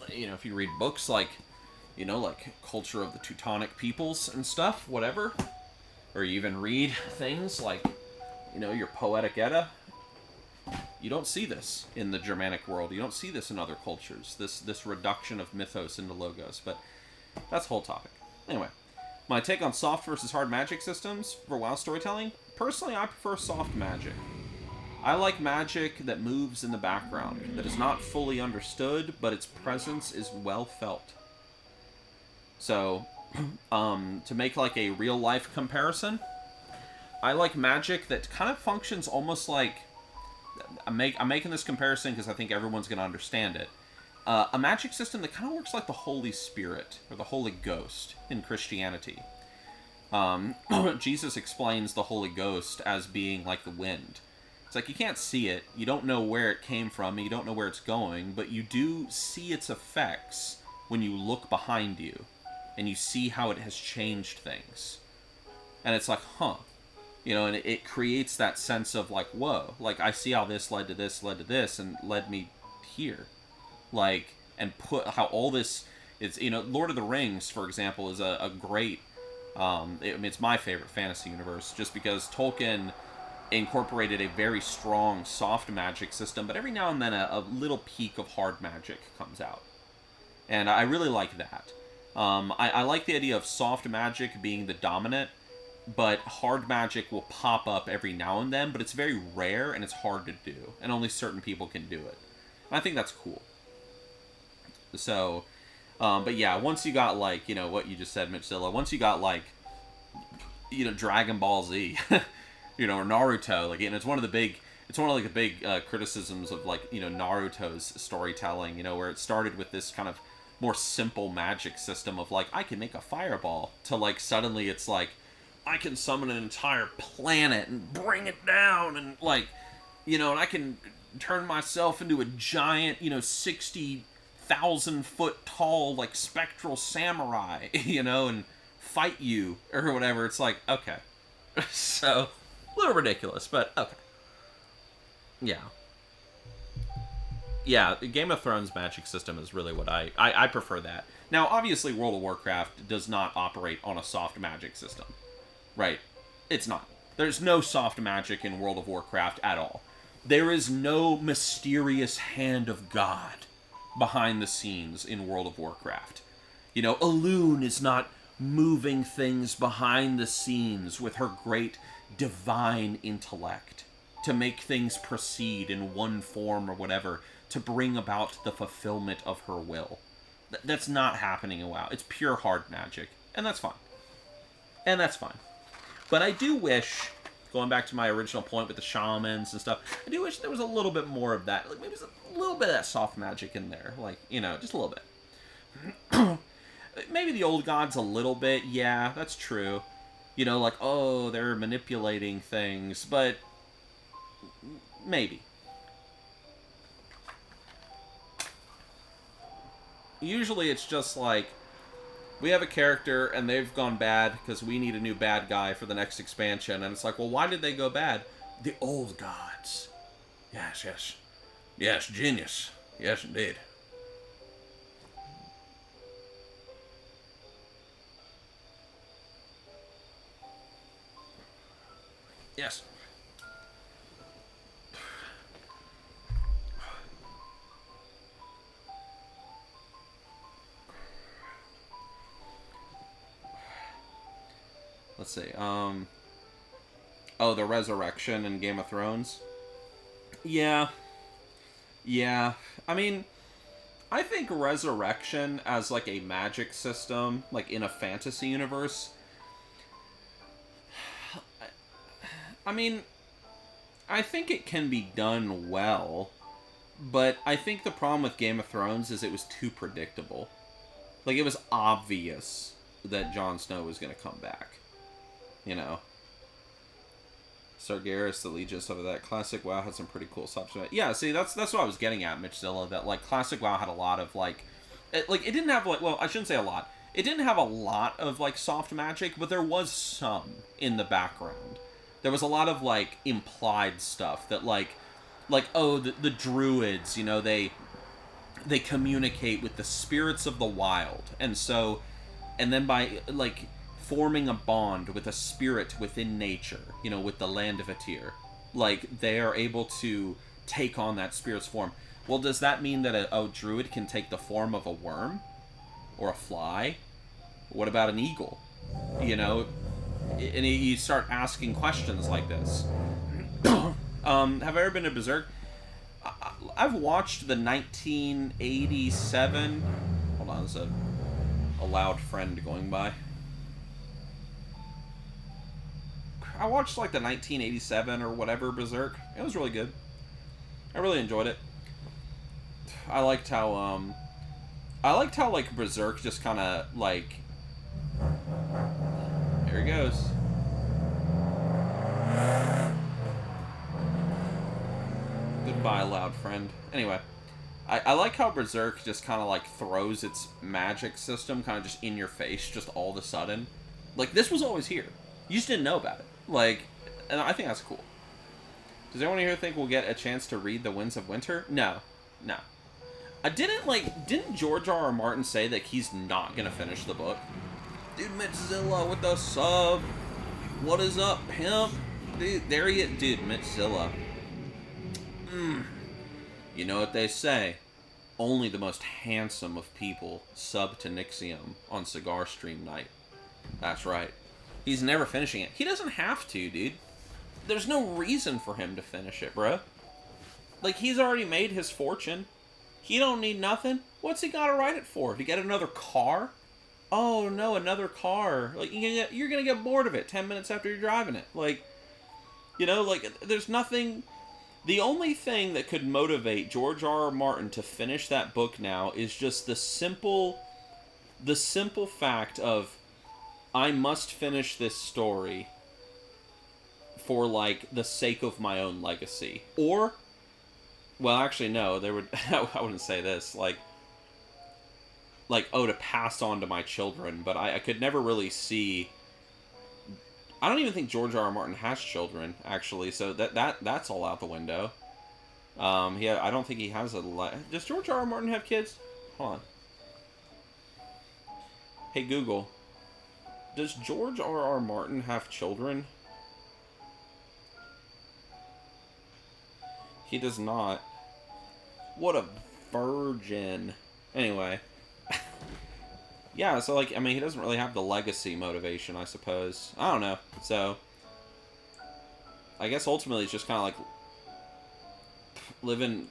if you read books like, like Culture of the Teutonic Peoples and stuff, whatever, or you even read things like, your Poetic Edda, you don't see this in the Germanic world. You don't see this in other cultures, this reduction of mythos into logos, but that's a whole topic. Anyway, my take on soft versus hard magic systems for WoW storytelling, personally I prefer soft magic. I like magic that moves in the background, that is not fully understood, but its presence is well felt. So, to make like a real life comparison, I like magic that kind of functions almost like, I'm making this comparison because I think everyone's going to understand it. A magic system that kind of works like the Holy Spirit, or the Holy Ghost in Christianity. Jesus explains the Holy Ghost as being like the wind. It's like you can't see it, you don't know where it came from, you don't know where it's going, but you do see its effects when you look behind you, and you see how it has changed things. And it's like, huh. And it creates that sense of like, whoa, like I see how this led to this, and led me here. Like, and put how all this, it's, Lord of the Rings, for example, is a great, it's my favorite fantasy universe, just because Tolkien incorporated a very strong soft magic system, but every now and then a little peak of hard magic comes out. And I really like that. I like the idea of soft magic being the dominant, but hard magic will pop up every now and then, but it's very rare and it's hard to do, and only certain people can do it. And I think that's cool. So, but yeah, once you got, like, what you just said, Mitchzilla, once you got, like, Dragon Ball Z, or Naruto, like, and it's one of the big criticisms of, like, Naruto's storytelling, where it started with this kind of more simple magic system of, like, I can make a fireball, to, like, suddenly it's like, I can summon an entire planet and bring it down, and, like, and I can turn myself into a giant, 60,000 foot tall, like, spectral samurai, and fight you, or whatever. It's like, okay. So, a little ridiculous, but okay. Yeah. Yeah, the Game of Thrones magic system is really what I prefer that. Now, obviously, World of Warcraft does not operate on a soft magic system. Right? It's not. There's no soft magic in World of Warcraft at all. There is no mysterious hand of God behind the scenes in World of Warcraft. Elune is not moving things behind the scenes with her great divine intellect to make things proceed in one form or whatever, to bring about the fulfillment of her will. That's not happening in WoW. It's pure hard magic, and that's fine. But I do wish, going back to my original point with the shamans and stuff, I do wish there was a little bit more of that. Like, maybe there's a little bit of that soft magic in there. Like, just a little bit. Maybe the old gods a little bit. Yeah, that's true. You know, like, oh, they're manipulating things, but maybe. Usually it's just like, we have a character and they've gone bad because we need a new bad guy for the next expansion. And it's like, well, why did they go bad? The old gods. Yes, yes. Yes, genius. Yes, indeed. Yes. Let's see. Oh, the resurrection in Game of Thrones. Yeah. Yeah. I mean, I think resurrection as like a magic system, like in a fantasy universe. I mean, I think it can be done well, but I think the problem with Game of Thrones is it was too predictable. Like, it was obvious that Jon Snow was going to come back. You know? Sargeras, the Legis of that. Classic WoW had some pretty cool stuff. Yeah, see, that's what I was getting at, Mitchzilla, that, like, Classic WoW had a lot of, like... it didn't have, like... Well, I shouldn't say a lot. It didn't have a lot of, like, soft magic, but there was some in the background. There was a lot of, like, implied stuff that, like, oh, the druids, you know, they communicate with the spirits of the wild, and so, and then by, like, forming a bond with a spirit within nature, you know, with the land of Atir, like, they are able to take on that spirit's form. Well, does that mean that a druid can take the form of a worm? Or a fly? What about an eagle? You know? And you start asking questions like this. Have I ever been to Berserk? I've watched the 1987... Hold on, there's a loud friend going by. I watched, like, the 1987 or whatever Berserk. It was really good. I really enjoyed it. I liked how, like, Berserk just kind of, like... Here he goes. Goodbye, loud friend. Anyway, I like how Berserk just kind of, like, throws its magic system kind of just in your face just all of a sudden. Like, this was always here. You just didn't know about it. Like, and I think that's cool. Does anyone here think we'll get a chance to read The Winds of Winter? No. No. Didn't George R. R. Martin say that he's not gonna finish the book? Dude, Mitchzilla with the sub. What is up, pimp? Dude, there he is. Dude, Mitchzilla. You know what they say? Only the most handsome of people sub to Nixxiom on Cigar Stream Night. That's right. He's never finishing it. He doesn't have to, dude. There's no reason for him to finish it, bro. Like, he's already made his fortune. He don't need nothing. What's he gotta write it for? To get another car? Oh, no, another car. Like, you're gonna get bored of it 10 minutes after you're driving it. Like, you know, like, there's nothing... The only thing that could motivate George R. R. Martin to finish that book now is just the simple fact of, I must finish this story for, like, the sake of my own legacy. Or, well, actually, no, there would, I wouldn't say this, like, oh, to pass on to my children, but I could never really see... I don't even think George R. R. Martin has children, actually, so that's all out the window. Yeah, I don't think he has a... Does George R. R. Martin have kids? Hold on. Hey, Google. Does George R. R. Martin have children? He does not. What a virgin. Anyway. Yeah, so, like, I mean, he doesn't really have the legacy motivation, I suppose. I don't know. So, I guess ultimately it's just kind of like living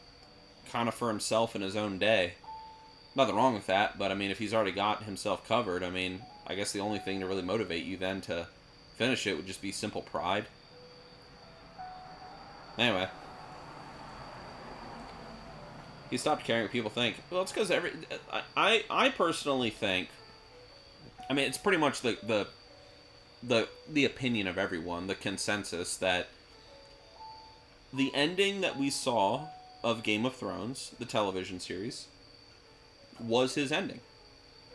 kind of for himself in his own day. Nothing wrong with that, but, I mean, if he's already got himself covered, I mean, I guess the only thing to really motivate you then to finish it would just be simple pride. Anyway. He stopped caring what people think. Well, it's because I personally think, I mean, it's pretty much the the opinion of everyone, the consensus that the ending that we saw of Game of Thrones, the television series, was his ending.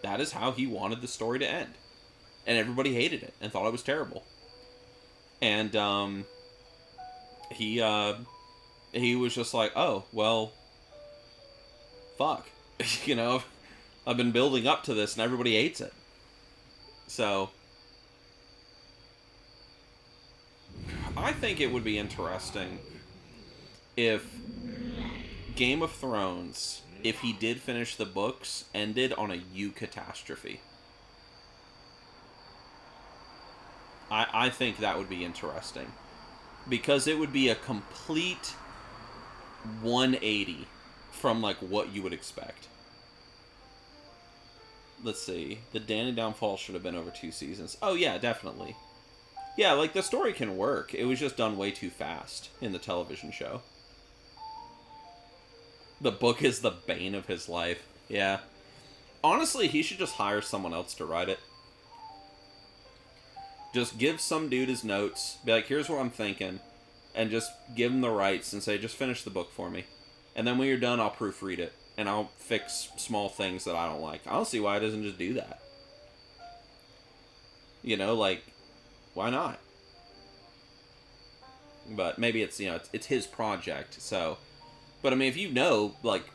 That is how he wanted the story to end. And everybody hated it and thought it was terrible. And he was just like, oh, well, fuck. You know, I've been building up to this and everybody hates it. So I think it would be interesting if Game of Thrones, if he did finish the books, ended on a catastrophe. I think that would be interesting. Because it would be a complete 180 from, like, what you would expect. Let's see. The Danny Downfall should have been over 2 seasons. Oh, yeah, definitely. Yeah, like, the story can work. It was just done way too fast in the television show. The book is the bane of his life. Yeah. Honestly, he should just hire someone else to write it. Just give some dude his notes. Be like, here's what I'm thinking. And just give him the rights and say, just finish the book for me. And then when you're done, I'll proofread it. And I'll fix small things that I don't like. I don't see why he doesn't just do that. You know, like, why not? But maybe it's, you know, it's his project, so... But, I mean, if you know, like,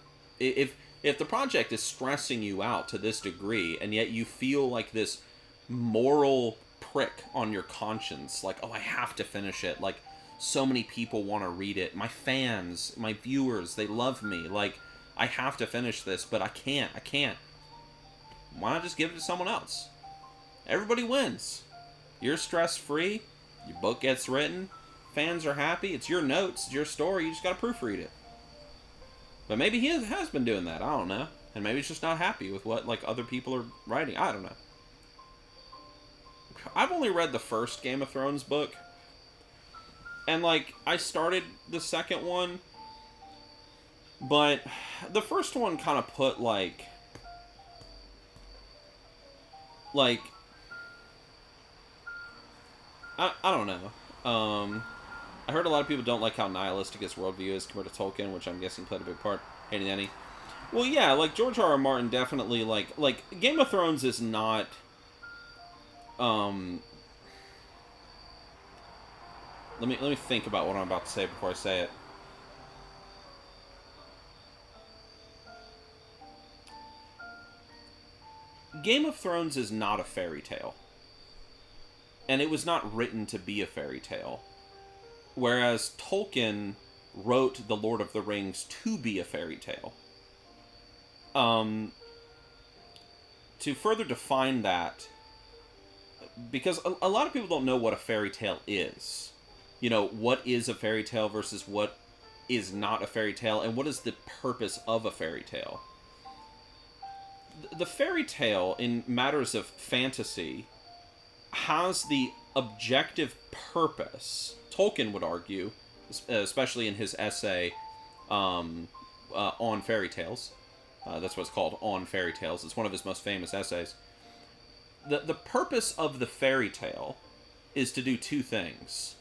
if the project is stressing you out to this degree, and yet you feel like this moral prick on your conscience, like, oh, I have to finish it, like, so many people want to read it, my fans, my viewers, they love me, like, I have to finish this, but I can't. Why not just give it to someone else? Everybody wins. You're stress-free, your book gets written, fans are happy, it's your notes, it's your story, you just gotta proofread it. But maybe he has been doing that. I don't know. And maybe he's just not happy with what, like, other people are writing. I don't know. I've only read the first Game of Thrones book. And, like, I started the second one. But the first one kind of put, like... I don't know. I heard a lot of people don't like how nihilistic his worldview is compared to Tolkien, which I'm guessing played a big part. Hating any. Well, yeah, like, George R. R. Martin definitely, like, Game of Thrones is not, let me think about what I'm about to say before I say it. Game of Thrones is not a fairy tale. And it was not written to be a fairy tale. Whereas Tolkien wrote The Lord of the Rings to be a fairy tale. To further define that, because a lot of people don't know what a fairy tale is. You know, what is a fairy tale versus what is not a fairy tale, and what is the purpose of a fairy tale. The fairy tale, in matters of fantasy, has the objective purpose, Tolkien would argue, especially in his essay on fairy tales. That's what it's called, On Fairy Tales. It's one of his most famous essays. The purpose of the fairy tale is to do 2 things.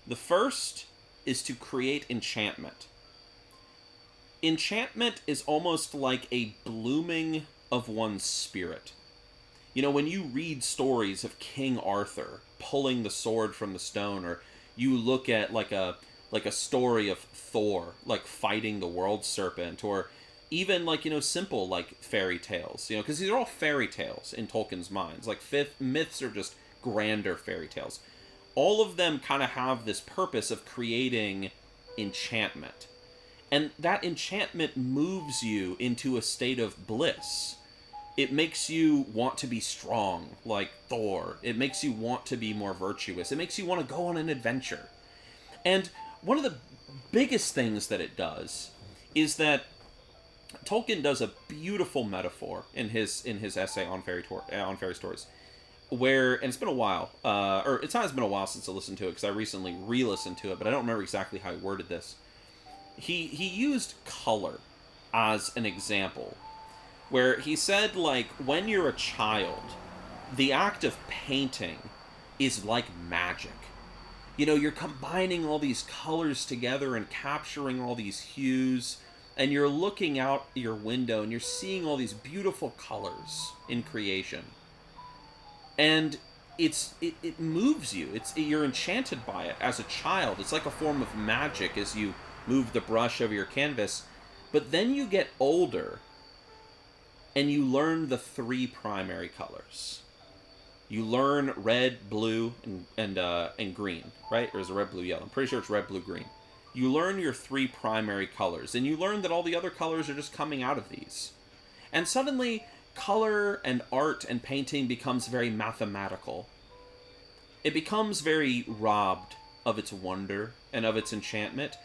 The first is to create enchantment. Enchantment is almost like a blooming of one's spirit. You know, when you read stories of King Arthur pulling the sword from the stone, or you look at like a story of Thor, like, fighting the world serpent, or even, like, you know, simple, like, fairy tales, you know, because these are all fairy tales in Tolkien's minds. Like, myths are just grander fairy tales. All of them kind of have this purpose of creating enchantment. And that enchantment moves you into a state of bliss. It makes you want to be strong, like Thor. It makes you want to be more virtuous. It makes you want to go on an adventure. And one of the biggest things that it does is that Tolkien does a beautiful metaphor in his essay on fairy stories, where, and it's been a while, or it has been a while since I listened to it, because I recently re-listened to it, but I don't remember exactly how he worded this. He used color as an example, where he said, like, when you're a child, the act of painting is like magic. You know, you're combining all these colors together and capturing all these hues, and you're looking out your window and you're seeing all these beautiful colors in creation. And it moves you. You're enchanted by it as a child. It's like a form of magic as you move the brush over your canvas. But then you get older and you learn the three primary colors. You learn red, blue, and green, right? Or is it red, blue, yellow? I'm pretty sure it's red, blue, green. You learn your three primary colors, and you learn that all the other colors are just coming out of these. And suddenly, color and art and painting becomes very mathematical. It becomes very robbed of its wonder and of its enchantment.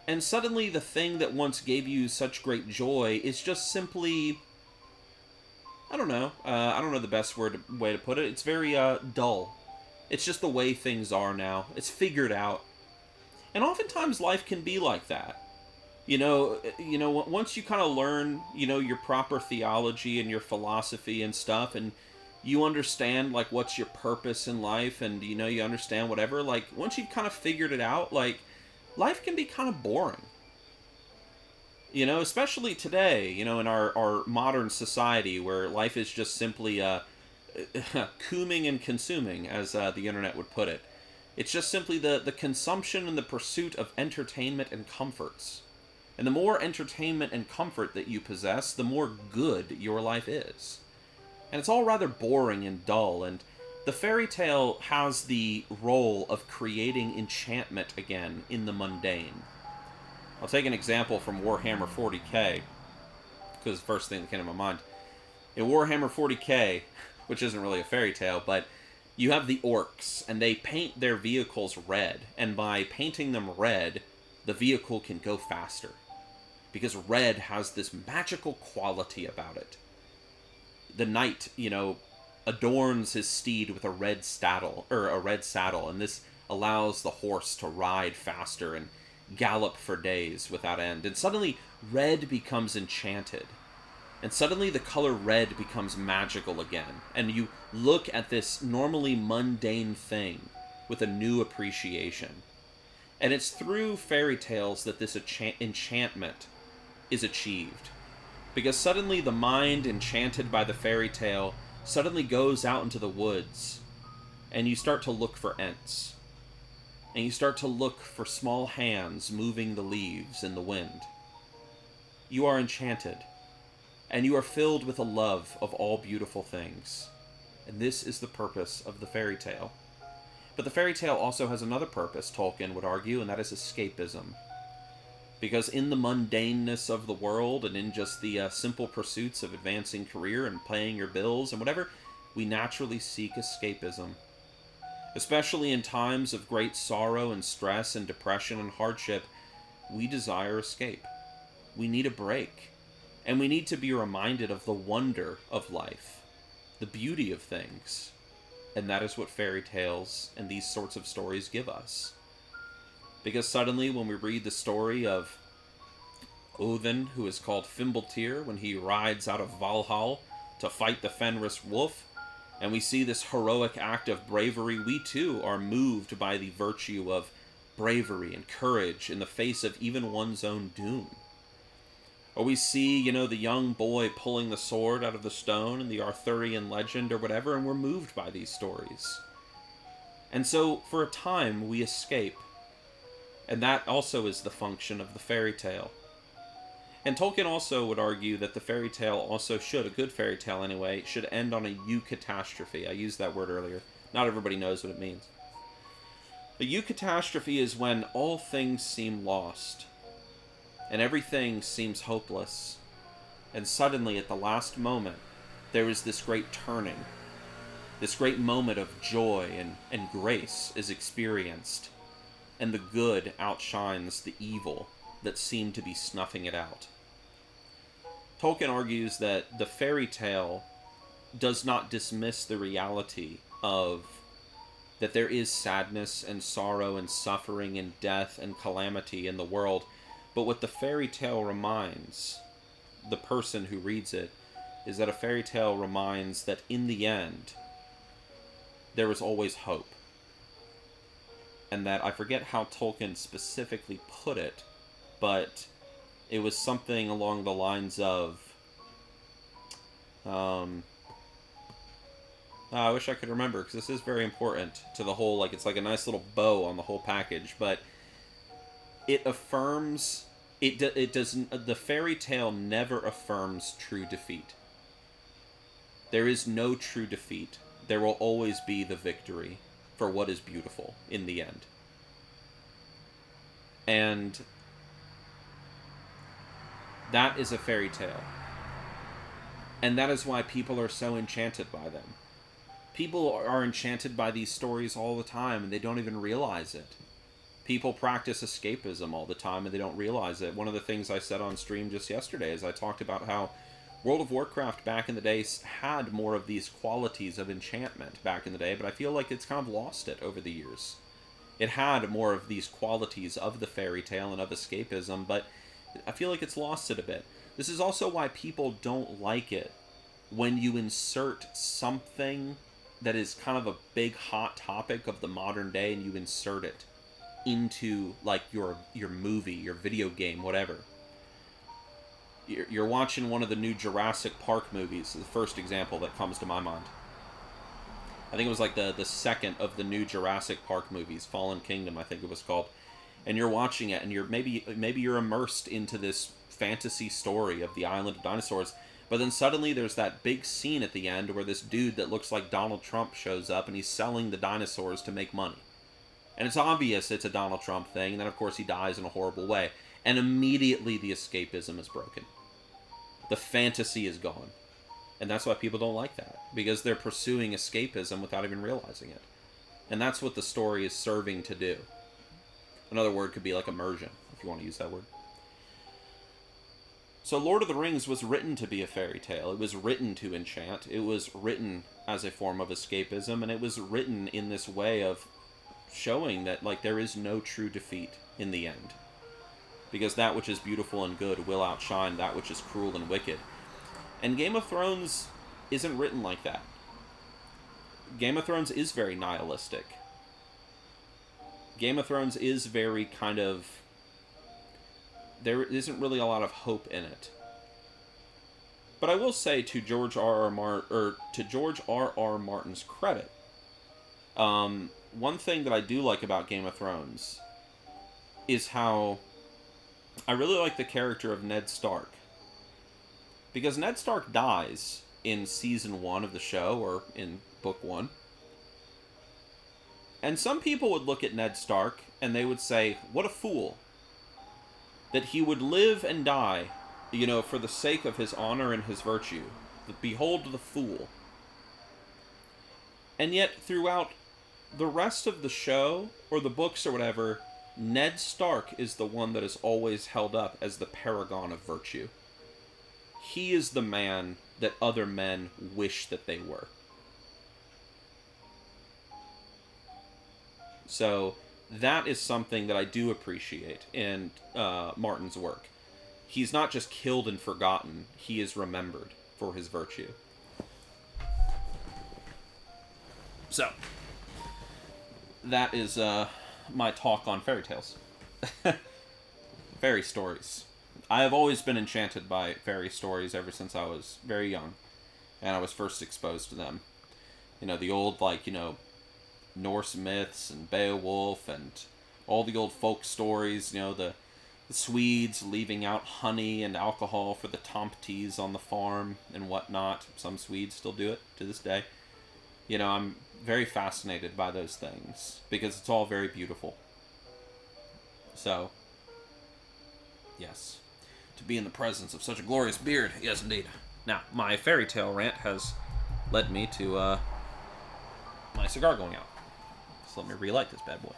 And suddenly, the thing that once gave you such great joy is just simply, I don't know. I don't know the best way to put it. It's very dull. It's just the way things are now. It's figured out. And oftentimes life can be like that. Once you kind of learn, your proper theology and your philosophy and stuff, and you understand, like, what's your purpose in life, and, you understand whatever, like, once you've kind of figured it out, like, life can be kind of boring. Especially today, in our modern society where life is just simply cooming and consuming, as the internet would put it. It's just simply the consumption and the pursuit of entertainment and comforts. And the more entertainment and comfort that you possess, the more good your life is. And it's all rather boring and dull, and the fairy tale has the role of creating enchantment again in the mundane. I'll take an example from Warhammer 40k, because the first thing that came to my mind. In Warhammer 40k, which isn't really a fairy tale, but you have the orcs, and they paint their vehicles red, and by painting them red, the vehicle can go faster. Because red has this magical quality about it. The knight, adorns his steed with a red saddle, and this allows the horse to ride faster and gallop for days without end. And suddenly, red becomes enchanted. And suddenly the color red becomes magical again. And you look at this normally mundane thing with a new appreciation. And it's through fairy tales that this enchantment is achieved. Because suddenly the mind enchanted by the fairy tale suddenly goes out into the woods, and you start to look for ents. And you start to look for small hands moving the leaves in the wind. You are enchanted, and you are filled with a love of all beautiful things. And this is the purpose of the fairy tale. But the fairy tale also has another purpose, Tolkien would argue, and that is escapism. Because in the mundaneness of the world, and in just the simple pursuits of advancing career and paying your bills and whatever, we naturally seek escapism. Especially in times of great sorrow and stress and depression and hardship, we desire escape. We need a break. And we need to be reminded of the wonder of life, the beauty of things. And that is what fairy tales and these sorts of stories give us. Because suddenly, when we read the story of Odin, who is called Fimbultyr, when he rides out of Valhall to fight the Fenris wolf, and we see this heroic act of bravery, we too are moved by the virtue of bravery and courage in the face of even one's own doom. Or we see, the young boy pulling the sword out of the stone in the Arthurian legend or whatever, and we're moved by these stories. And so, for a time, we escape. And that also is the function of the fairy tale. And Tolkien also would argue that the fairy tale also should, a good fairy tale anyway, should end on a eucatastrophe. I used that word earlier. Not everybody knows what it means. A eucatastrophe is when all things seem lost, and everything seems hopeless, and suddenly, at the last moment, there is this great turning. This great moment of joy and grace is experienced, and the good outshines the evil that seemed to be snuffing it out. Tolkien argues that the fairy tale does not dismiss the reality of that there is sadness and sorrow and suffering and death and calamity in the world, but what the fairy tale reminds the person who reads it is that a fairy tale reminds that in the end, there was always hope. And that, I forget how Tolkien specifically put it, but it was something along the lines of, I wish I could remember, because this is very important to the whole, like, it's like a nice little bow on the whole package, but it affirms, it doesn't, the fairy tale never affirms true defeat. There is no true defeat. There will always be the victory for what is beautiful in the end. And that is a fairy tale. And that is why people are so enchanted by them. People are enchanted by these stories all the time, and they don't even realize it. People practice escapism all the time, and they don't realize it. One of the things I said on stream just yesterday is I talked about how World of Warcraft back in the day had more of these qualities of enchantment back in the day, but I feel like it's kind of lost it over the years. It had more of these qualities of the fairy tale and of escapism, but I feel like it's lost it a bit. This is also why people don't like it when you insert something that is kind of a big hot topic of the modern day and you insert it into like your movie, your video game, whatever. You're watching one of the new Jurassic Park movies, the first example that comes to my mind. I think it was like the second of the new Jurassic Park movies, Fallen Kingdom, I think it was called. And you're watching it, and you're maybe you're immersed into this fantasy story of the island of dinosaurs. But then suddenly there's that big scene at the end where this dude that looks like Donald Trump shows up, and he's selling the dinosaurs to make money. And it's obvious it's a Donald Trump thing, and then of course he dies in a horrible way. And immediately the escapism is broken. The fantasy is gone. And that's why people don't like that. Because they're pursuing escapism without even realizing it. And that's what the story is serving to do. Another word could be like immersion, if you want to use that word. So Lord of the Rings was written to be a fairy tale. It was written to enchant. It was written as a form of escapism. And it was written in this way of showing that like there is no true defeat in the end. Because that which is beautiful and good will outshine that which is cruel and wicked. And Game of Thrones isn't written like that. Game of Thrones is very nihilistic. Game of Thrones is very kind of... there isn't really a lot of hope in it. But I will say to George R.R. Martin's credit, one thing that I do like about Game of Thrones is how I really like the character of Ned Stark. Because Ned Stark dies in season 1 of the show, or in book 1. And some people would look at Ned Stark and they would say, what a fool. That he would live and die, you know, for the sake of his honor and his virtue. Behold the fool. And yet, throughout the rest of the show, or the books or whatever, Ned Stark is the one that is always held up as the paragon of virtue. He is the man that other men wish that they were. So, that is something that I do appreciate in Martin's work. He's not just killed and forgotten, he is remembered for his virtue. So, that is my talk on fairy tales. Fairy stories. I have always been enchanted by fairy stories ever since I was very young. And I was first exposed to them. You know, the old, like, you know, Norse myths and Beowulf and all the old folk stories, you know, the Swedes leaving out honey and alcohol for the tomties on the farm and whatnot. Some Swedes still do it to this day. You know, I'm very fascinated by those things because it's all very beautiful. So, yes. To be in the presence of such a glorious beard, yes indeed. Now, my fairy tale rant has led me to my cigar going out. So let me relight this bad boy.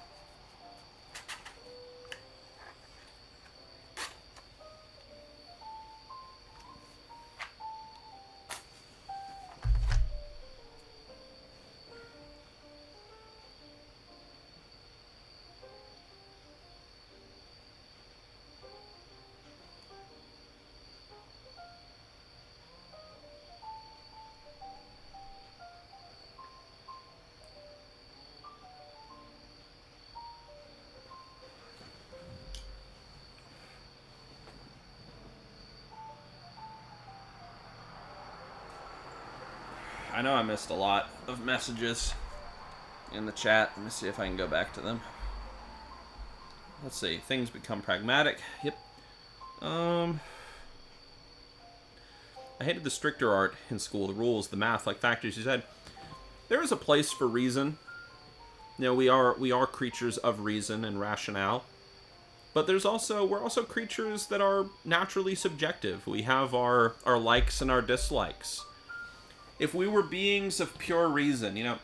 I know I missed a lot of messages in the chat. Let me see if I can go back to them. Let's see. Things become pragmatic. Yep. I hated the stricter art in school, the rules, the math, like factors. You said there is a place for reason. You know, we are creatures of reason and rationale. But we're also creatures that are naturally subjective. We have our likes and our dislikes. If we were beings of pure reason, you know,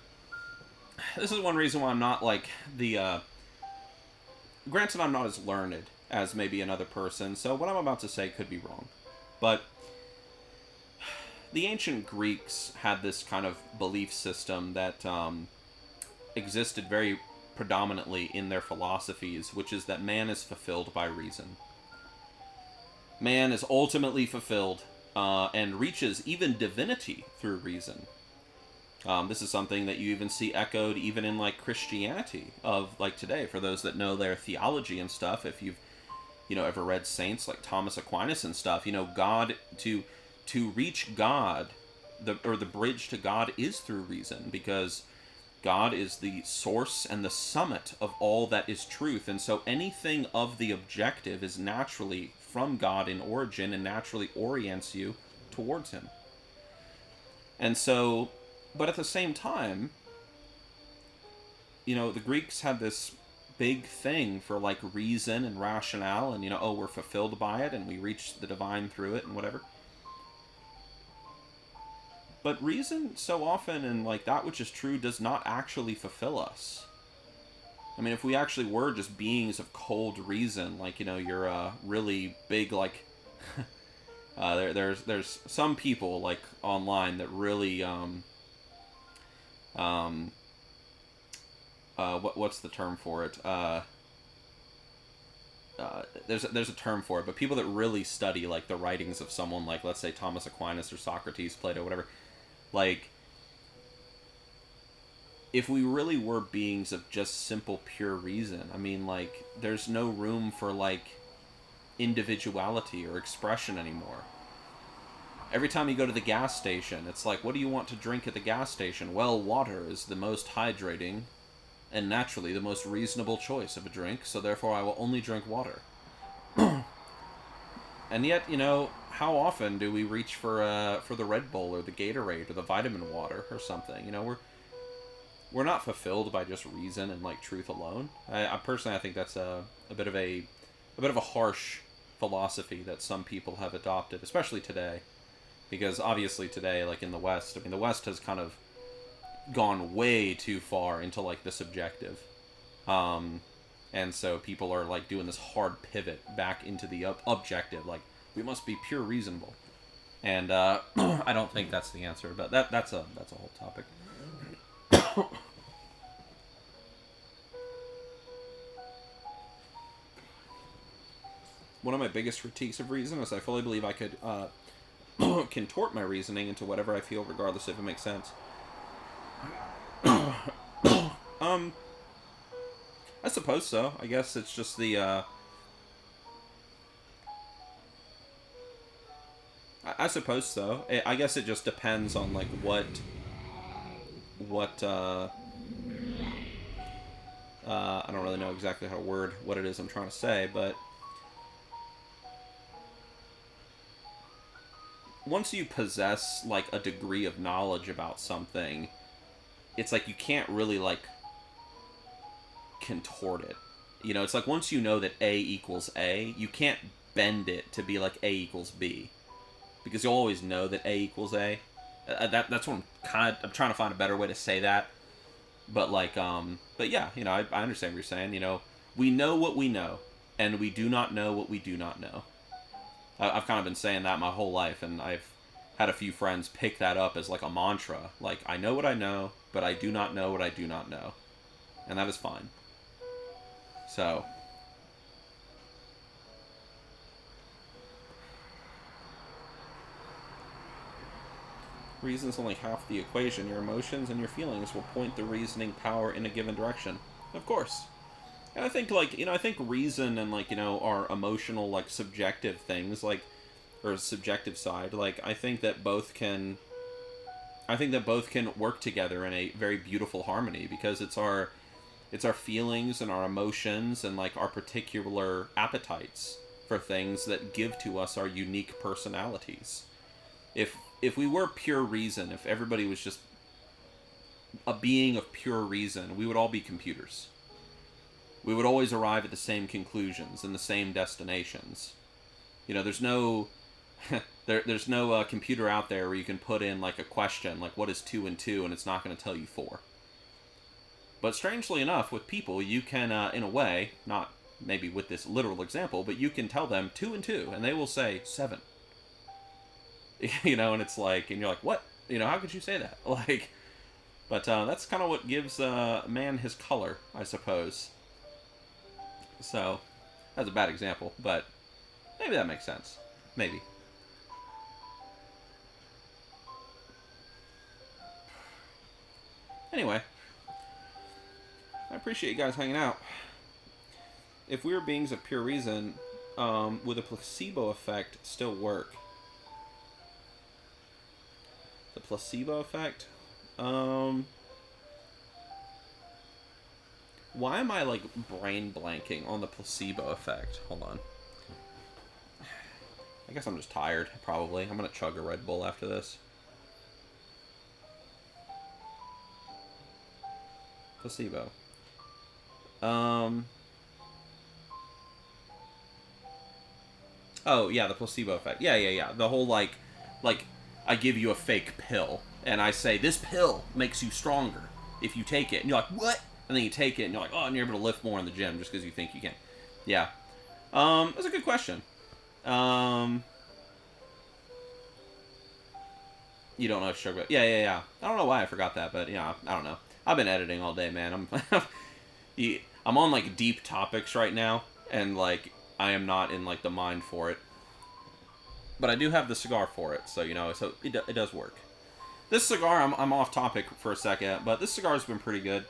this is one reason why I'm not like the granted, I'm not as learned as maybe another person, so what I'm about to say could be wrong. But the ancient Greeks had this kind of belief system that existed very predominantly in their philosophies, which is that man is fulfilled by reason. Man is ultimately fulfilled and reaches even divinity through reason. This is something that you even see echoed even in like Christianity of like today. For those that know their theology and stuff, if you've ever read saints like Thomas Aquinas and stuff, God to reach God, the bridge to God is through reason, because God is the source and the summit of all that is truth, and so anything of the objective is naturally from God in origin and naturally orients you towards Him. And so, but at the same time, the Greeks had this big thing for like reason and rationale, and we're fulfilled by it and we reach the divine through it and whatever. But reason so often, and like that which is true, does not actually fulfill us. I mean, if we actually were just beings of cold reason, like you're a really big like there's some people like online that really what's the term for it? There's a term for it, but people that really study like the writings of someone like, let's say, Thomas Aquinas or Socrates, Plato, whatever, like, if we really were beings of just simple pure reason, I mean, like, there's no room for like individuality or expression anymore. Every time you go to the gas station, it's like, what do you want to drink at the gas station? Well, water is the most hydrating and naturally the most reasonable choice of a drink, so therefore I will only drink water. And yet, how often do we reach for the Red Bull or the Gatorade or the vitamin water or something? We're not fulfilled by just reason and like truth alone. I personally, I think that's a bit of a harsh philosophy that some people have adopted, especially today, because obviously today, like in the West, I mean, the West has kind of gone way too far into like the subjective, and so people are like doing this hard pivot back into the objective, like we must be pure reasonable, and I don't think that's the answer, but that's a whole topic. One of my biggest critiques of reason is I fully believe I could contort my reasoning into whatever I feel, regardless if it makes sense. I suppose so. I guess it's just the I suppose so. I guess it just depends on like what I don't really know exactly how to word what it is I'm trying to say, but once you possess like a degree of knowledge about something, it's like you can't really like contort it. It's like once you know that A equals A, you can't bend it to be like A equals B, because you'll always know that A equals A. That's what I'm trying to find a better way to say that. But like but yeah, I understand what you're saying. We know what we know, and we do not know what we do not know. I've kind of been saying that my whole life, and I've had a few friends pick that up as like a mantra. Like, I know what I know, but I do not know what I do not know. And that is fine. So, reason's only half the equation. Your emotions and your feelings will point the reasoning power in a given direction. Of course. And I think, like, I think reason and, like, our emotional, like, subjective things, like, or subjective side, like, I think that both can I think that both can work together in a very beautiful harmony, because it's our feelings and our emotions and like our particular appetites for things that give to us our unique personalities. If we were pure reason, if everybody was just a being of pure reason, we would all be computers. We would always arrive at the same conclusions and the same destinations. There's no there's no computer out there where you can put in like a question like what is 2 and 2, and it's not going to tell you 4. But strangely enough, with people, you can, in a way, not maybe with this literal example, but you can tell them 2 and 2, and they will say 7. And it's like, and you're like, what? How could you say that? Like, but that's kind of what gives man his color, I suppose. So, that's a bad example, but maybe that makes sense. Maybe. Anyway, I appreciate you guys hanging out. If we were beings of pure reason, would the placebo effect still work? The placebo effect? Why am I like brain blanking on the placebo effect? Hold on. I guess I'm just tired, probably. I'm gonna chug a Red Bull after this. Placebo. Oh, yeah, the placebo effect. Yeah. The whole, like, I give you a fake pill, and I say, this pill makes you stronger if you take it. And you're like, what? And then you take it, and you're like, oh, and you're able to lift more in the gym just because you think you can. Yeah. That's a good question. You don't know sugar. Yeah. I don't know why I forgot that, but, I don't know. I've been editing all day, man. I'm on, like, deep topics right now, and, like, I am not in, like, the mind for it. But I do have the cigar for it, so, so it does work. This cigar, I'm off topic for a second, but this cigar has been pretty good.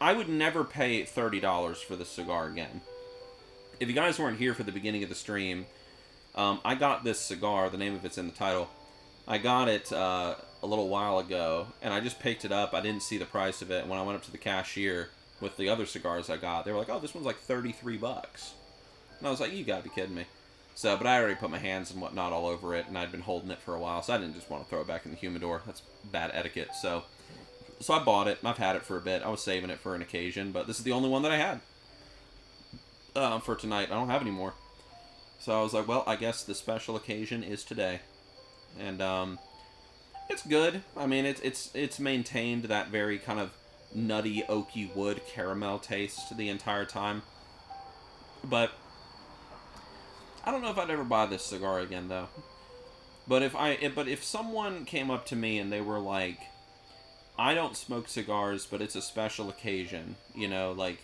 I would never pay $30 for this cigar again. If you guys weren't here for the beginning of the stream, I got this cigar, the name of it's in the title. I got it a little while ago, and I just picked it up. I didn't see the price of it. When I went up to the cashier with the other cigars I got, they were like, oh, this one's like $33. And I was like, you gotta be kidding me. So, but I already put my hands and whatnot all over it, and I'd been holding it for a while, so I didn't just want to throw it back in the humidor. That's bad etiquette. So I bought it. I've had it for a bit. I was saving it for an occasion, but this is the only one that I had for tonight. I don't have any more. So I was like, well, I guess the special occasion is today. And it's good. I mean, it's maintained that very kind of nutty, oaky wood caramel taste the entire time. But I don't know if I'd ever buy this cigar again, though. But if someone came up to me and they were like, I don't smoke cigars, but it's a special occasion, like,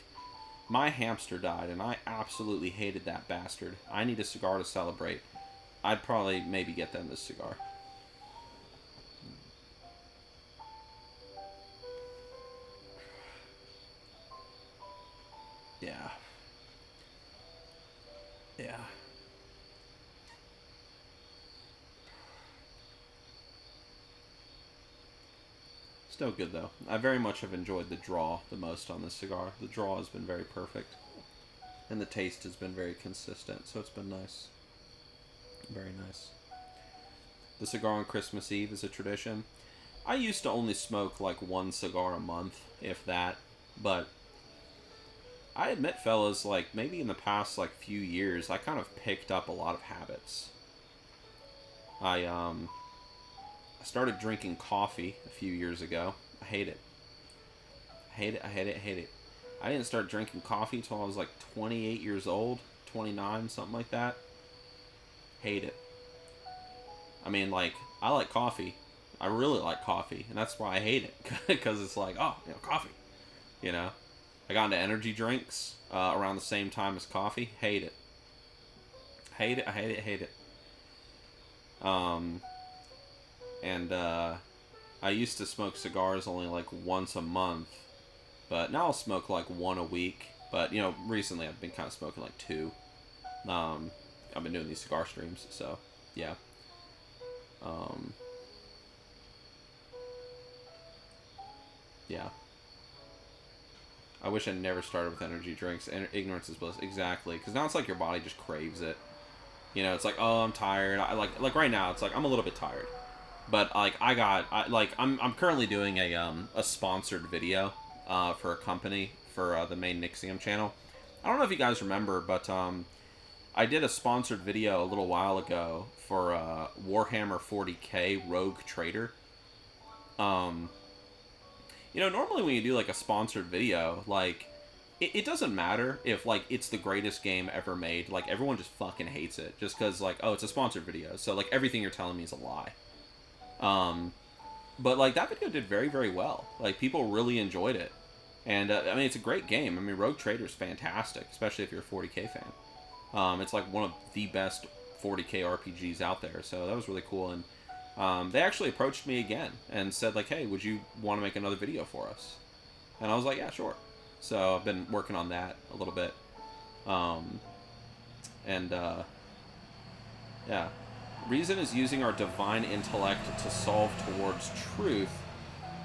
my hamster died, and I absolutely hated that bastard. I need a cigar to celebrate. I'd probably maybe get them this cigar. Yeah. Still good, though. I very much have enjoyed the draw the most on this cigar. The draw has been very perfect. And the taste has been very consistent, so it's been nice. Very nice. The cigar on Christmas Eve is a tradition. I used to only smoke like one cigar a month, if that. But I admit, fellas, like maybe in the past like few years, I kind of picked up a lot of habits. I started drinking coffee a few years ago. I hate it. Hate it. I didn't start drinking coffee until I was like 28 years old, 29, something like that. Hate it. I mean, like, I like coffee. I really like coffee, and that's why I hate it. Because it's like, oh, coffee. I got into energy drinks around the same time as coffee. Hate it. Hate it. And I used to smoke cigars only like once a month, but now I'll smoke like one a week. But recently I've been kind of smoking like 2. I've been doing these cigar streams, so yeah. Yeah. I wish I never started with energy drinks. And ignorance is bliss. Exactly. Because now it's like your body just craves it. You know, it's like, oh, I'm tired. I like right now, it's like I'm a little bit tired. But like I'm currently doing a sponsored video for a company for the main Nixxiom channel. I don't know if you guys remember, but I did a sponsored video a little while ago for Warhammer 40k Rogue Trader. Um, you know, normally when you do like a sponsored video, like it doesn't matter if like it's the greatest game ever made. Like everyone just fucking hates it just because like, oh, it's a sponsored video, so like everything you're telling me is a lie. Um, but like that video did very very well. Like people really enjoyed it, and I mean it's a great game. I mean Rogue Trader is fantastic, especially if you're a 40k fan. It's like one of the best 40k RPGs out there, so that was really cool. And they actually approached me again and said like, hey, would you want to make another video for us? And I was like, yeah, sure. So I've been working on that a little bit. And yeah. Reason is using our divine intellect to solve towards truth.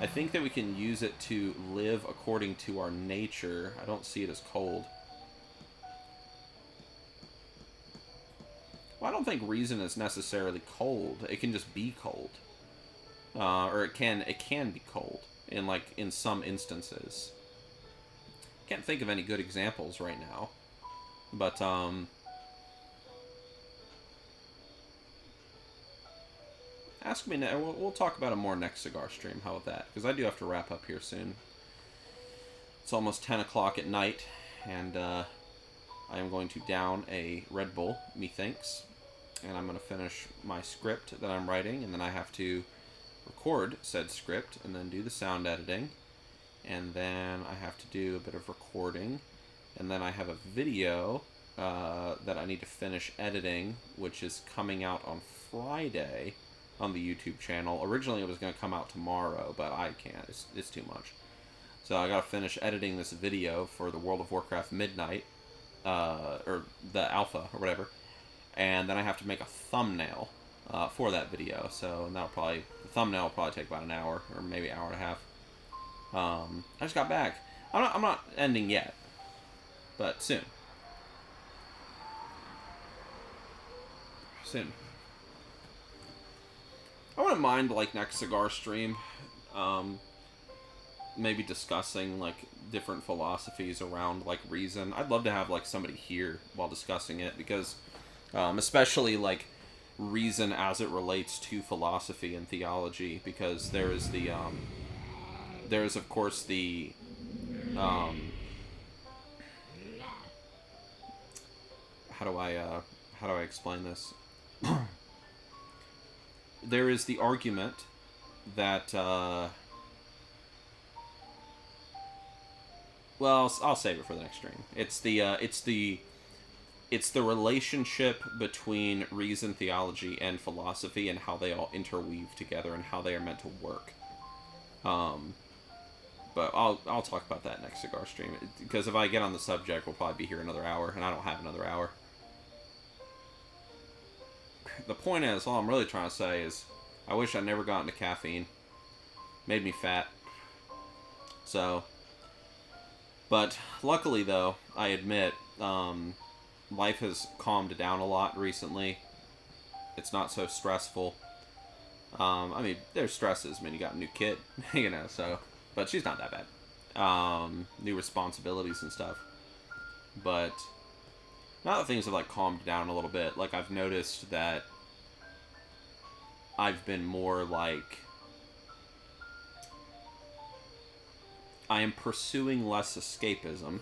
I think that we can use it to live according to our nature. I don't see it as cold. Well, I don't think reason is necessarily cold. It can just be cold. Or it can be cold in some instances. Can't think of any good examples right now. But ask me now. We'll talk about it more next cigar stream. How about that? Because I do have to wrap up here soon. It's almost 10 o'clock at night, and I am going to down a Red Bull, methinks, and I'm going to finish my script that I'm writing, and then I have to record said script, and then do the sound editing, and then I have to do a bit of recording, and then I have a video that I need to finish editing, which is coming out on Friday on the YouTube channel. Originally it was going to come out tomorrow, but I can't. It's too much. So I got to finish editing this video for the World of Warcraft Midnight, or the alpha or whatever, and then I have to make a thumbnail for that video. So the thumbnail will probably take about an hour or maybe an hour and a half. I just got back. I'm not ending yet, but soon. Soon. I wouldn't mind like next cigar stream, maybe discussing like different philosophies around like reason. I'd love to have like somebody here while discussing it, because especially like reason as it relates to philosophy and theology, because there is of course the how do I explain this? There is the argument that well, I'll save it for the next stream. It's the relationship between reason, theology, and philosophy, and how they all interweave together and how they are meant to work. But I'll talk about that next cigar stream, because if I get on the subject, we'll probably be here another hour, and I don't have another hour. The point is, all I'm really trying to say is, I wish I never got into caffeine. Made me fat. So, but luckily though, I admit, life has calmed down a lot recently. It's not so stressful. I mean, there's stresses. I mean, you got a new kid, you know, so, but she's not that bad. New responsibilities and stuff. But now that things have like calmed down a little bit, like I've noticed that I've been more like, I am pursuing less escapism,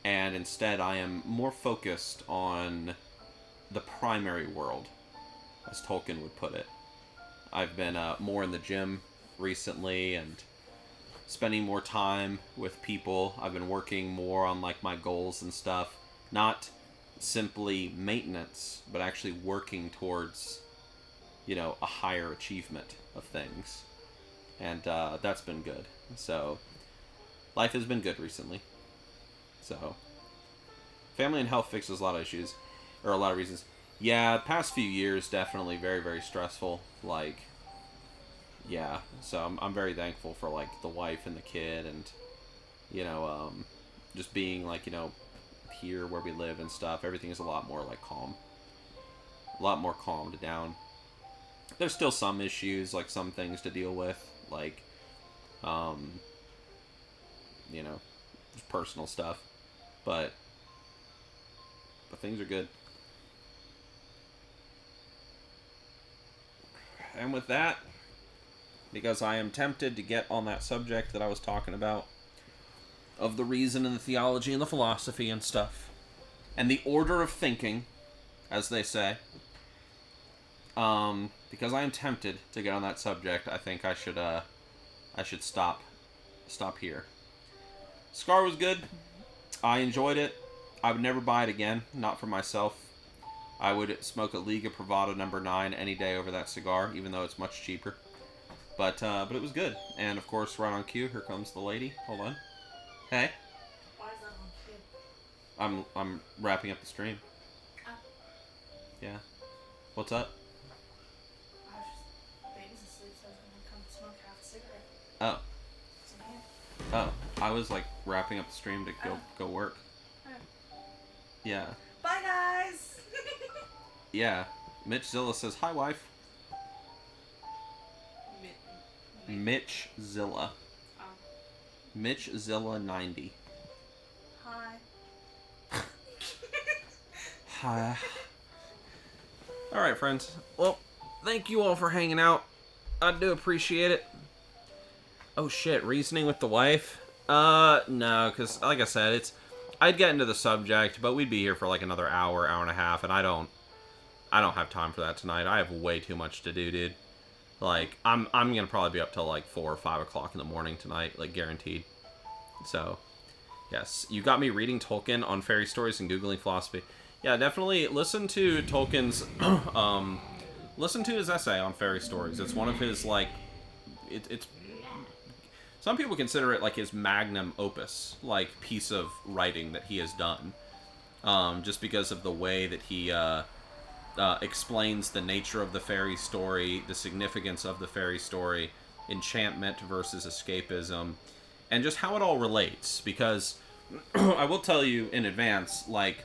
and instead I am more focused on the primary world, as Tolkien would put it. I've been more in the gym recently and spending more time with people. I've been working more on like my goals and stuff, not simply maintenance, but actually working towards, you know, a higher achievement of things. And that's been good. So life has been good recently. So family and health fixes a lot of issues, or a lot of reasons. Yeah, past few years definitely very very stressful. Like, yeah, so I'm very thankful for like the wife and the kid, and you know, just being like, you know, here where we live and stuff. Everything is a lot more like calm, a lot more calmed down. There's still some issues, like some things to deal with, like, um, you know, just personal stuff, but things are good. And with that, because I am tempted to get on that subject that I was talking about, of the reason and the theology and the philosophy and stuff, and the order of thinking, as they say. Because I am tempted to get on that subject, I think I should stop here. Scar was good. I enjoyed it. I would never buy it again, not for myself. I would smoke a Liga Privada number 9 any day over that cigar, even though it's much cheaper. But it was good. And of course, right on cue, here comes the lady. Hold on. Hey. Why is that on cue? I'm wrapping up the stream. Oh. Yeah. What's up? I was just, baby's asleep, so I was gonna come smoke half a cigarette. Oh. So here. Oh. I was like wrapping up the stream to go work. Oh. Yeah. Bye, guys. Yeah. Mitch Zilla says, hi, wife. Mitch Zilla. Oh. Mitch Zilla 90. Hi. Hi. Alright, friends. Well, thank you all for hanging out. I do appreciate it. Oh shit, reasoning with the wife? No, because like I said, I'd get into the subject, but we'd be here for like another hour and a half, and I don't have time for that tonight. I have way too much to do, dude. Like, I'm gonna probably be up till like 4 or 5 o'clock in the morning tonight, like guaranteed. So, yes, you got me reading Tolkien on fairy stories and Googling philosophy. Yeah, definitely listen to Tolkien's, listen to his essay on fairy stories. It's one of his, like, it's, some people consider it like his magnum opus, like, piece of writing that he has done. Just because of the way that he, explains the nature of the fairy story, the significance of the fairy story, enchantment versus escapism, and just how it all relates. Because I will tell you in advance, like,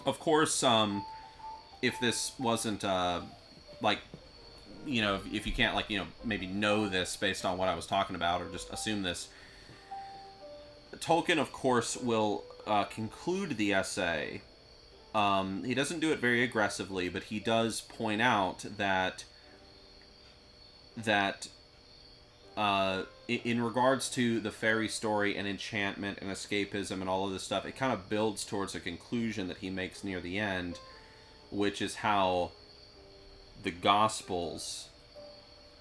of course, if this wasn't, like, you know, if you can't, like, you know, maybe know this based on what I was talking about, or just assume this, Tolkien, of course, will conclude the essay. He doesn't do it very aggressively, but he does point out that in regards to the fairy story and enchantment and escapism and all of this stuff, it kind of builds towards a conclusion that he makes near the end, which is how the Gospels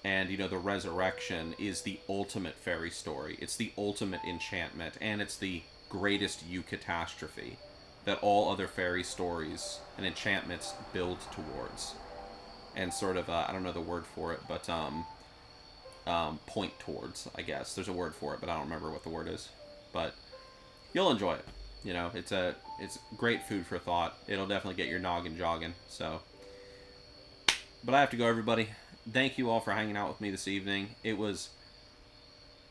and, you know, the resurrection is the ultimate fairy story. It's the ultimate enchantment, and it's the greatest eucatastrophe that all other fairy stories and enchantments build towards. And sort of, I don't know the word for it, but point towards, I guess. There's a word for it, but I don't remember what the word is. But you'll enjoy it. You know, it's great food for thought. It'll definitely get your noggin jogging. So, but I have to go, everybody. Thank you all for hanging out with me this evening. It was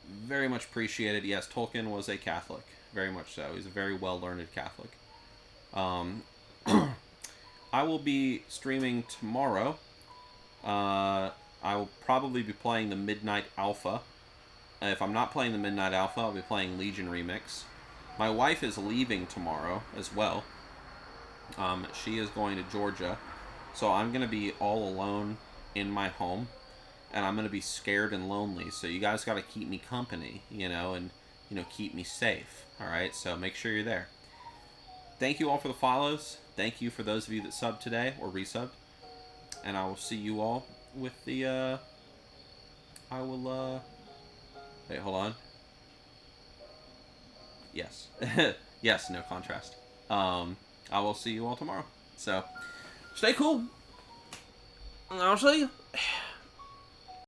very much appreciated. Yes, Tolkien was a Catholic, very much so. He's a very well-learned Catholic. I will be streaming tomorrow. I will probably be playing the Midnight Alpha. If I'm not playing the Midnight Alpha, I'll be playing Legion Remix. My wife is leaving tomorrow as well. She is going to Georgia. So I'm going to be all alone in my home. And I'm going to be scared and lonely. So you guys got to keep me company, you know, and, you know, keep me safe. Alright, so make sure you're there. Thank you all for the follows. Thank you for those of you that subbed today or resubbed. And I will see you all with the, wait, hold on. Yes. Yes, no contrast. I will see you all tomorrow. So, stay cool. I'll see you.